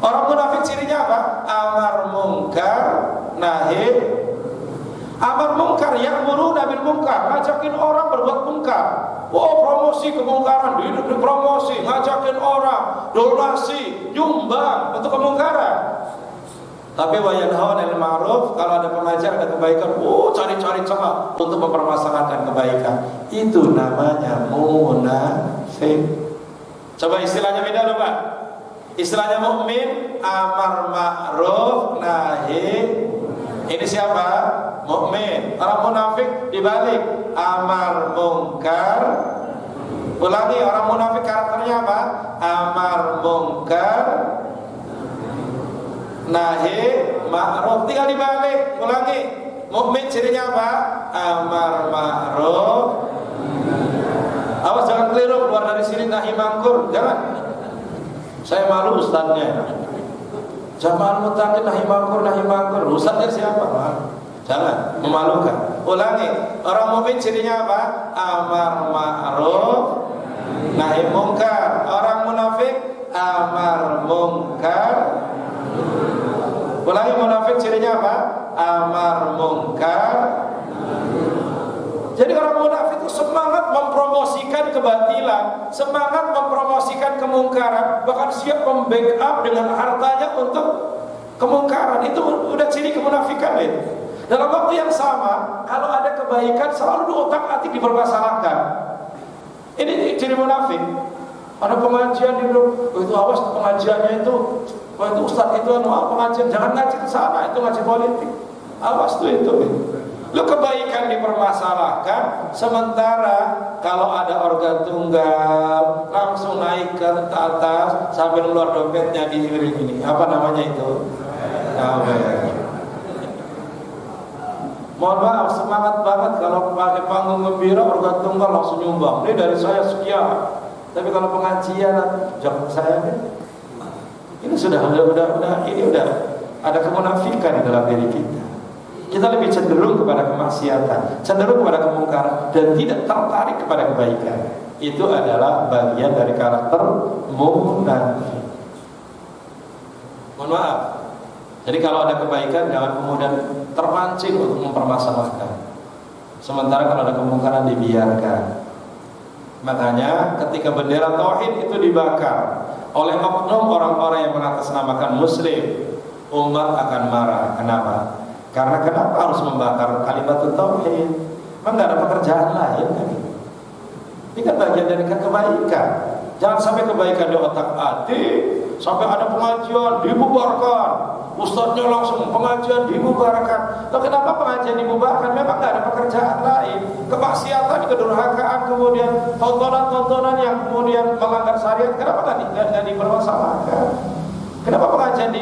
Orang munafik cirinya apa? Amar munkar nahi. Amar munkar, ya'muruna bil munkar, ngajakin orang berbuat munkar. Oh, promosi kemungkaran, hidup di promosi, ngajakin orang, donasi, nyumbang untuk kemungkaran. Tapi wa yanhauna 'anil ma'ruf, kalau ada pengajar, ada kebaikan, cari-cari celah untuk mempermasalahkan kebaikan. Itu namanya munafik. Coba istilahnya beda loh Pak. Istilahnya mukmin amar ma'ruf nahi. Ini siapa? Mukmin. Orang munafik dibalik, amar munkar. Ulangi, orang munafik karakternya apa? Amar munkar nahi ma'ruf. Tinggal dibalik. Ulangi, mukmin cirinya apa? Amar ma'ruf. Awas jangan keliru, keluar dari sini nahi mangkur. Jangan. Saya malu ustadznya. Jamal mutakin nahi mangkur. Ustadznya siapa? Jangan memalukan. Ulangi, orang mukmin cirinya apa? Amar ma'ruf nahi munkar. Orang munafik amar munkar. Ulangi, munafik cirinya apa? Amar munkar. Jadi orang munafik itu semangat mempromosikan kebatilan, semangat mempromosikan kemungkaran, bahkan siap membackup dengan hartanya untuk kemungkaran. Itu udah ciri kemunafikan itu. Dalam waktu yang sama, kalau ada kebaikan selalu diotak-atik dipermasalahkan. Ini ciri munafik. Ada pengajian itu awas pengajiannya itu, itu ustaz itu pengajian, jangan ngaji ke sana, itu ngaji politik. Awas tuh itu. Lu kebaikan dipermasalahkan, sementara kalau ada organ tunggal langsung naik ke atas sambil keluar dompetnya diiring ini. Apa namanya itu? Mohon maaf, semangat banget kalau pakai panggung gembira organ tunggal langsung nyumbang. Ini dari saya sekian. Tapi kalau pengajian jangan saya ini sudah ada kemunafikan di dalam diri kita. Kita lebih cenderung kepada kemaksiatan, cenderung kepada kemungkaran, dan tidak tertarik kepada kebaikan. Itu adalah bagian dari karakter munafik. Mohon maaf. Jadi kalau ada kebaikan jangan kemudian terpancing untuk mempermasalahkan. Sementara kalau ada kemungkaran dibiarkan. Makanya ketika bendera tauhid itu dibakar oleh oknum orang-orang yang mengatasnamakan muslim, umat akan marah. Kenapa? Karena kenapa harus membakar kalimat tauhid? Memang nggak ada pekerjaan lain kan? Ini kan bagian dari kebaikan. Jangan sampai kebaikan di otak-atik, sampai ada pengajian dibubarkan, ustadznya langsung pengajian dibubarkan. Loh, kenapa pengajian dibubarkan? Memang nggak ada pekerjaan lain. Kemaksiatan, kedurhakaan, kemudian tontonan-tontonan yang kemudian melanggar syariat, kenapa nggak dipermasalahkan? Kenapa pengajian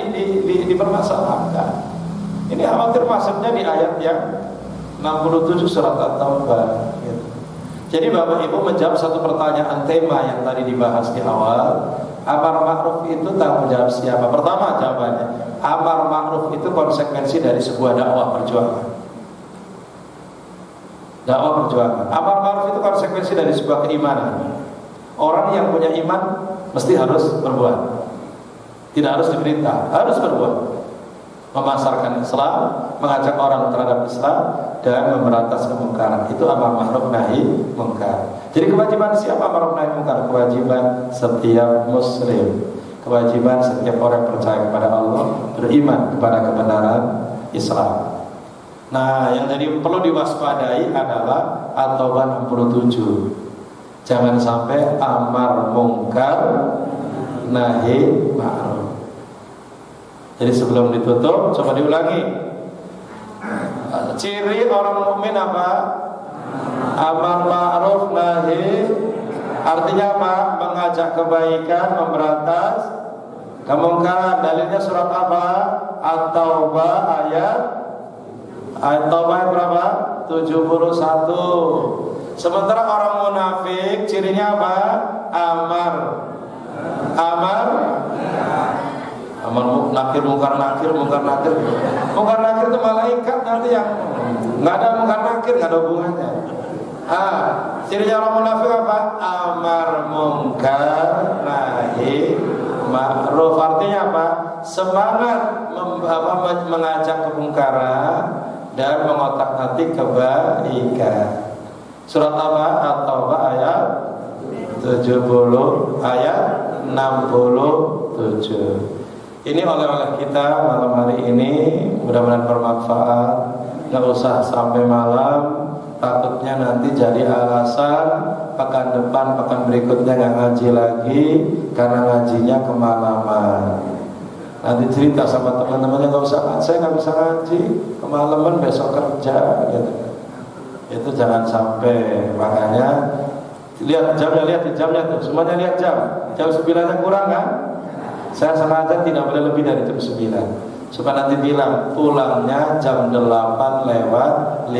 dipermasalahkan? Ini khawatir masuknya di ayat yang 67 surat At-Taubah. Jadi Bapak Ibu menjawab satu pertanyaan tema yang tadi dibahas di awal. Amar ma'ruf itu tanggung jawab siapa? Pertama jawabannya, amar ma'ruf itu konsekuensi dari sebuah dakwah perjuangan. Dakwah perjuangan. Amar ma'ruf itu konsekuensi dari sebuah keimanan. Orang yang punya iman mesti harus berbuat. Tidak harus diperintah, harus berbuat. memasarkan Islam, mengajak orang terhadap Islam, dan memberantas kemungkaran. Itu amar ma'ruf nahi mungkar. Jadi kewajiban siapa amar ma'ruf nahi mungkar? Kewajiban setiap muslim, kewajiban setiap orang yang percaya kepada Allah, beriman kepada kebenaran Islam. Nah, yang jadi perlu diwaspadai adalah At-Taubah 67. Jangan sampai amar mungkar nahi ma'ruf. Jadi sebelum ditutup, coba diulangi. Ciri orang mukmin apa? Amar ma'ruf nahi. Artinya apa? Mengajak kebaikan, memberantas kemungkaran. Dalilnya surat apa? At-Taubah ayat Taubah berapa? 71. Sementara orang munafik cirinya apa? Amar nakir, mungkar nakir itu malaikat nanti yang nggak ada mungkar nakir, nggak ada hubungannya. Cirinya orang munafik apa? Amar mungkar nahi ma'ruf. Artinya apa? Semangat mengajak kemungkaran dan mengotak-atik kebaikan. Surat apa? At-Taubah ayat 70 ayat 67. Ini oleh-oleh kita malam hari ini, mudah-mudahan bermanfaat. Nggak usah sampai malam, takutnya nanti jadi alasan pekan depan, pekan berikutnya nggak ngaji lagi karena ngajinya kemalaman. Nanti cerita sama teman-temannya, nggak usah, saya nggak bisa ngaji kemalaman, besok kerja gitu. Itu jangan sampai. Makanya lihat jamnya tuh, semuanya lihat jam 9-nya kurang kan? Saya sengaja tidak boleh lebih dari jam 9 supaya nanti bilang pulangnya jam 8:50,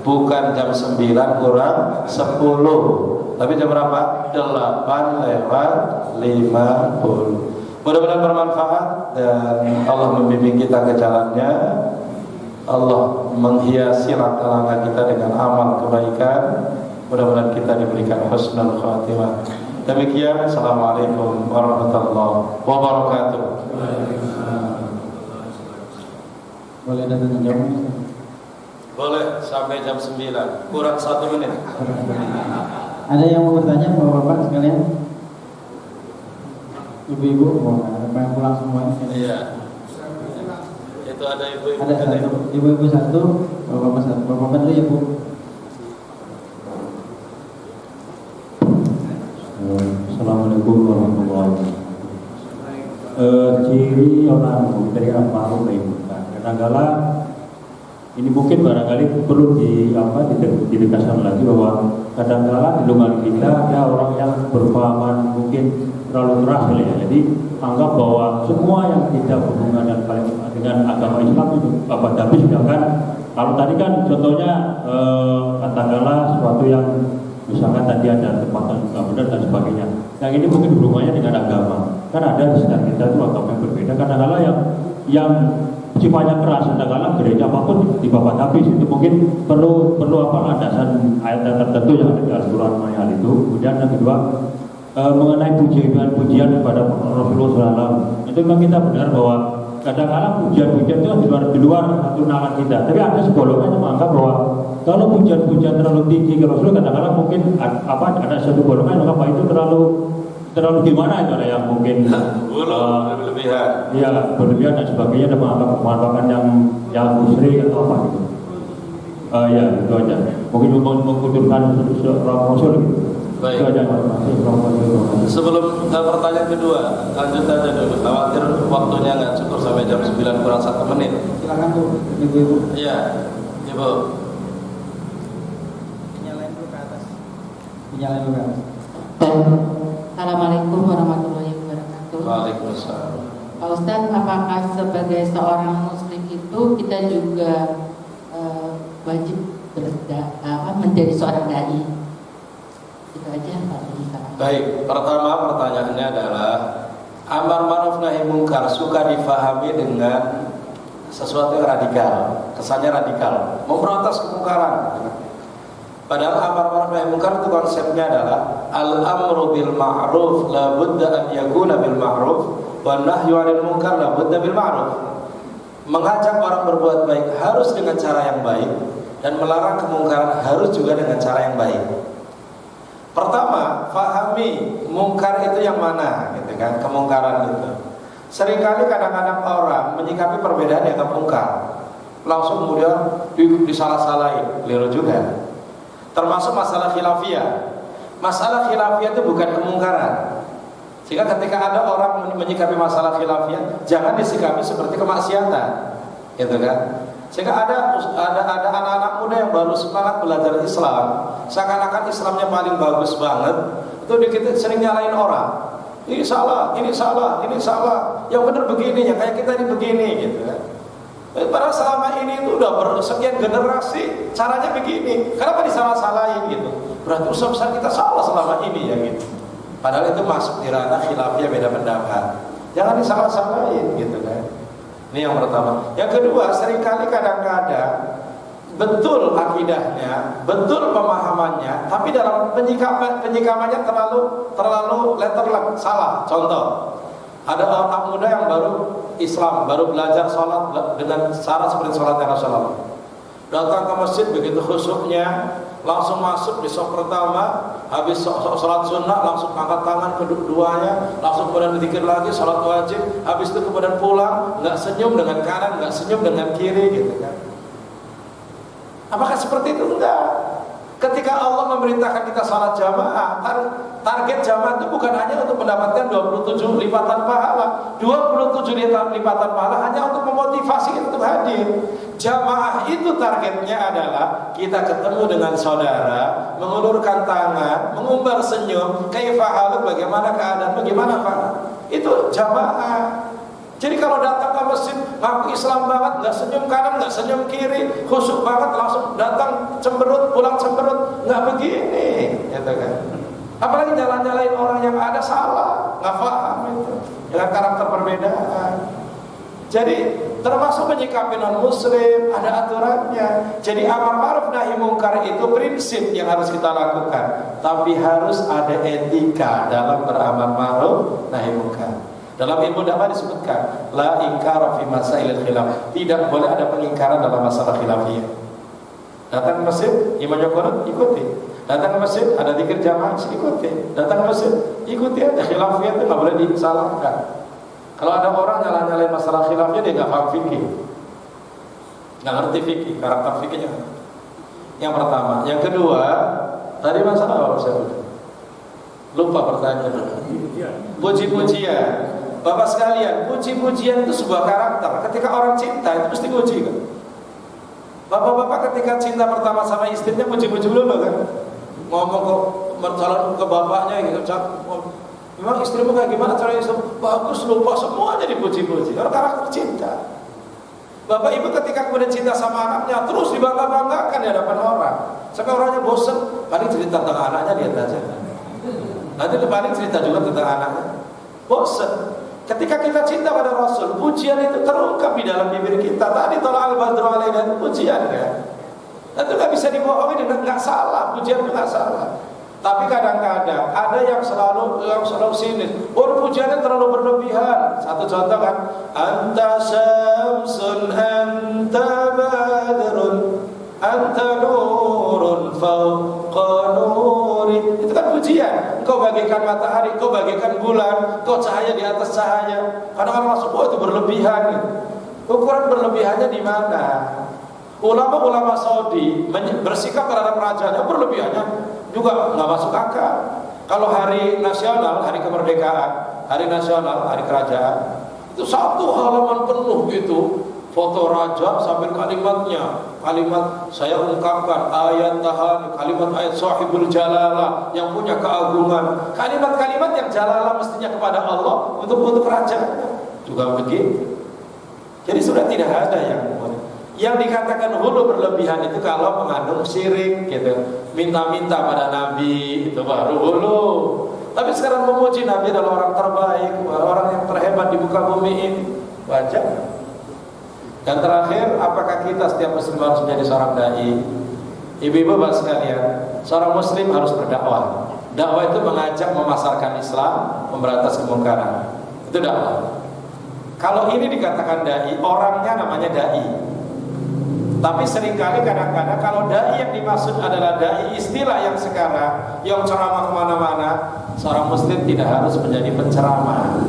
bukan jam 9 kurang 10, tapi jam berapa? 8:50. Mudah-mudahan bermanfaat dan Allah membimbing kita ke jalannya. Allah menghiasi langkah-langkah kita dengan amal kebaikan. Mudah-mudahan kita diberikan husnul khatimah. Demikian, assalamualaikum warahmatullahi wabarakatuh. Boleh datang jam? Boleh sampai jam 9, kurang 1 menit. Ada yang mau bertanya, bapak-bapak sekalian? Ibu-ibu, pengen pulang semuanya? Iya. Itu ada ibu-ibu. Ada satu, ibu-ibu satu, bapak-bapak satu. Bapak-bapak dulu ya, Bu. Assalamualaikum warahmatullahi wabarakatuh. Ciri orang dari amar nahi mungkar. Kadang-kala ini mungkin barangkali perlu ditegaskan lagi bahwa kadang-kala di lingkungan kita ada orang yang berpahaman mungkin terlalu keras ya. Jadi anggap bahwa semua yang tidak berhubungan dengan agama Islam itu tapi sedangkan kalau tadi kan contohnya katakanlah sesuatu yang misalkan tadi ada tempatan nggak benar dan sebagainya. Yang ini mungkin hubungannya dengan agama. Kan ada di sekitar kita itu agama yang berbeda. Kadang-kala yang sifatnya keras, kadang-kala gereja apapun dibabat habis. Itu mungkin perlu landasan ayat tertentu yang ada di Al-Quran hal itu. Kemudian yang kedua mengenai pujian kepada Rasulullah SAW. Itu memang kita benar bahwa kadang-kala pujian-pujian itu di luar satu nalar kita. Tapi ada sebolongan yang menganggap bahwa kalau pujian-pujian terlalu tinggi ke Rasul, kadang-kadang mungkin ada satu golongan yang menganggap itu terlalu gimana itu, ada yang mungkin berlebihan. Iya, berlebihan dan sebagainya, dan memanfaatkan yang musyrik atau apa gitu. Ya itu aja. Mungkin mengkuturkan Rasul gitu. Baik. Itu aja. Sebelum pertanyaan kedua, lanjut aja dulu. Khawatir waktunya nggak cukup sampai jam 9 kurang 1 menit. Silakan Bu, ibu-ibu. Iya, Ibu. Nyalain dulu ke atas. Nyalain dulu ke atas. Assalamualaikum warahmatullahi wabarakatuh. Waalaikumsalam. Pak Ustadz, apakah sebagai seorang muslim itu kita juga wajib menjadi seorang dai? Itu aja Pak. Baik, pertama pertanyaannya adalah amar ma'ruf nahi mungkar suka difahami dengan sesuatu yang radikal, kesannya radikal, memberantas kemungkaran. Padahal amar ma'ruf nahi mungkar itu konsepnya adalah al-amru bil ma'ruf la budda an yakuna bil ma'ruf wan nahyu 'anil munkar la budda bil ma'ruf. Mengajak orang berbuat baik harus dengan cara yang baik, dan melarang kemungkaran harus juga dengan cara yang baik. Pertama, fahami mungkar itu yang mana, gitu kan? Kemungkaran itu. Seringkali kadang-kadang orang menyikapi perbedaan yang mungkar, langsung kemudian disalah-salahin, keliru juga. Termasuk masalah khilafiyah. Masalah khilafiyah itu bukan kemungkaran. Sehingga ketika ada orang menyikapi masalah khilafiyah, jangan disikapi seperti kemaksiatan, gitu kan? Sehingga ada anak-anak muda yang baru semangat belajar Islam, seakan-akan Islamnya paling bagus banget, itu dikit sering nyalain orang. Ini salah, ini salah, ini salah. Yang benar begini, yang kayak kita ini begini, gitu kan? Padahal selama ini itu udah bersekian generasi caranya begini. Kenapa disalah-salahin gitu? Berarti usaha kita salah selama ini ya gitu. Padahal itu masuk di ranah khilafiyah, beda pendapat. Jangan disalah-salahin gitu kan. Ini yang pertama. Yang kedua, seringkali kadang-kadang betul akidahnya, betul pemahamannya, tapi dalam penyikapannya terlalu letterlek, salah. Contoh, ada orang muda yang baru Islam, baru belajar sholat dengan cara seperti sholatnya Rasulullah. Datang ke masjid begitu khusyuknya, langsung masuk di saf pertama, habis sholat sunnah langsung angkat tangan keduanya, langsung kemudian zikir lagi sholat wajib, habis itu kemudian pulang, nggak senyum dengan kanan, nggak senyum dengan kiri, gitu kan? Apakah seperti itu? Enggak. Ketika Allah memerintahkan kita salat jamaah, target jamaah itu bukan hanya untuk mendapatkan 27 lipatan pahala. 27 lipatan pahala hanya untuk memotivasi kita untuk hadir. Jamaah itu targetnya adalah kita ketemu dengan saudara, mengulurkan tangan, mengumbar senyum, kaifa haluk, bagaimana keadaan, bagaimana Pak? Itu jamaah. Jadi kalau datang ke masjid, ngaku Islam banget, nggak senyum kanan, nggak senyum kiri, khusyuk banget, langsung datang cemberut, pulang cemberut, nggak begini, gitu kan? Apalagi nyalain orang yang ada salah, nggak paham itu, dengan karakter perbedaan. Jadi termasuk menyikapi non muslim ada aturannya. Jadi amar ma'ruf nahi mungkar itu prinsip yang harus kita lakukan, tapi harus ada etika dalam beramar ma'ruf nahi mungkar. Dalam ilmu dakwah disebutkan la inkara fi masailil khilaf, tidak boleh ada pengingkaran dalam masalah khilafiyah. Datang ke masjid, imamnya qunut, ikuti. Datang ke masjid, ada zikir jamaah, ikuti. Datang ke masjid, ikuti aja. Khilafiyah itu nggak boleh disalahkan. Kalau ada orang nyalain masalah khilafiyah, dia nggak paham fikih, nggak ngerti fikih, karakter fikihnya. Yang pertama, yang kedua, tadi masalah apa saya lupa pertanyaan. Puji-pujian. Bapak sekalian, puji-pujian itu sebuah karakter. Ketika orang cinta itu mesti puji kan. Bapak-bapak ketika cinta pertama sama istrinya puji-puji dulu kan. Ngomong ke bapaknya gitu, memang istrimu kayak gimana caranya? Bagus, lupa, semuanya dipuji-puji. Orang karakter cinta. Bapak ibu ketika kemudian cinta sama anaknya terus dibangga-banggakan di hadapan orang. Sampai orangnya bosan, paling cerita tentang anaknya lihat aja. Nanti paling cerita juga tentang anaknya. Bosan. Ketika kita cinta pada Rasul, pujian itu terungkap di dalam bibir kita. Tadi tolak al-badru alaina itu pujian kan. Itu nggak bisa dibohongi dengan nggak salah, pujian itu nggak salah. Tapi kadang-kadang ada yang selalu sinis. Oh, pujiannya terlalu berlebihan. Satu contoh kan, anta syamsun anta badrun anta nurun fawqa nuri. Itu kan pujian. Engkau bagaikan matahari, engkau bagaikan bulan, engkau cahaya di atas cahaya. Kadang-kadang masuk, oh itu berlebihan. Ukuran berlebihannya di mana? Ulama-ulama Saudi bersikap terhadap rajanya berlebihannya juga nggak masuk akal. Kalau hari nasional, hari kemerdekaan, hari nasional, hari kerajaan, itu satu halaman penuh gitu foto raja sampai kalimatnya, kalimat saya ungkapkan ayat tahan, kalimat ayat sahibul jalalah yang punya keagungan, kalimat-kalimat yang jalalah mestinya kepada Allah untuk rajanya juga begitu. Jadi sudah tidak ada yang dikatakan hulu berlebihan itu kalau mengandung syirik gitu, minta-minta pada Nabi itu baru hulu. Tapi sekarang memuji Nabi adalah orang terbaik, orang yang terhebat di muka bumi ini, wajar. Dan terakhir, apakah kita setiap muslim harus menjadi seorang dai? Ibu-ibu bapak sekalian, seorang muslim harus berdakwah. Dakwah itu mengajak memasarkan Islam, memberantas kemungkaran. Itu dakwah. Kalau ini dikatakan dai, orangnya namanya dai. Tapi seringkali kadang-kadang kalau dai yang dimaksud adalah dai istilah yang sekarang, yang ceramah kemana-mana, seorang muslim tidak harus menjadi penceramah.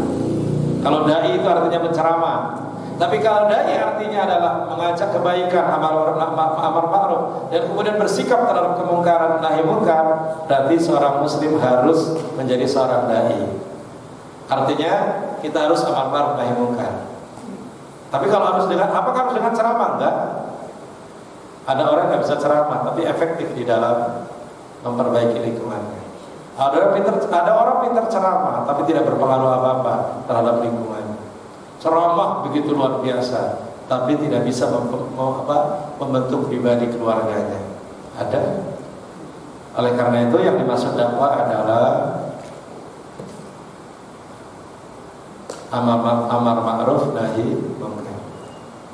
Kalau dai itu artinya penceramah. Tapi kalau dai artinya adalah mengajak kebaikan, amar ma'ruf, dan kemudian bersikap terhadap kemungkaran, nahi munkar, berarti seorang muslim harus menjadi seorang dai. Artinya kita harus amar ma'ruf nahi munkar. Tapi kalau harus dengan, apakah harus dengan ceramah? Enggak. Ada orang yang bisa ceramah tapi efektif di dalam memperbaiki lingkungannya. Ada orang pintar ceramah tapi tidak berpengaruh apa-apa terhadap lingkungannya. Ceramah begitu luar biasa tapi tidak bisa membentuk pribadi keluarganya. Ada. Oleh karena itu yang dimaksud dakwah adalah amar ma'ruf nahi munkar,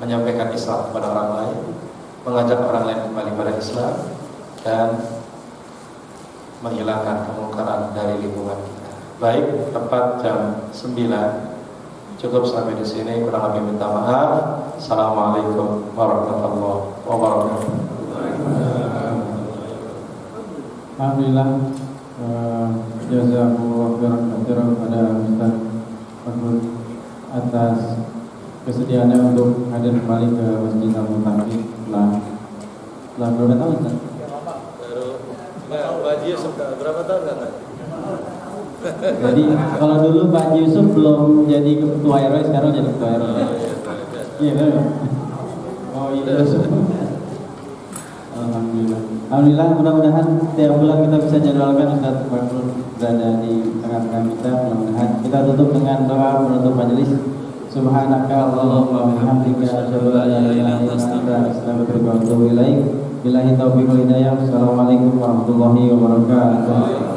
menyampaikan Islam kepada orang lain, mengajak orang lain kembali pada Islam, dan menghilangkan kemungkaran dari lingkungan kita. Baik, tepat jam 9. Cukup sampai di sini, kurang lebih minta maaf. Assalamualaikum warahmatullahi wabarakatuh. Alhamdulillah, jazakumullah khairan kepada Ustaz Fakhrul atas kesediaannya untuk hadir kembali ke Masjid Al-Muttaqin setelah berapa tahun Ustaz? Pak Haji Yusuf berapa tahun kan? Jadi kalau dulu Pak Haji Yusuf belum jadi ketua RW, sekarang jadi ketua RW. Iya kan? Oh iya. Alhamdulillah, mudah-mudahan tiap bulan kita bisa jadwalkan Ustaz Fakhrul berada di tengah-tengah kita. Mudah-mudahan kita tutup dengan doa penutup majelis. Subhanaka Allahumma wa bihamdika asyhadu an la ilaha illa anta astaghfiruka wa atubu ilaik. Billahi taufiq wal hidayah. Assalamualaikum warahmatullahi wabarakatuh.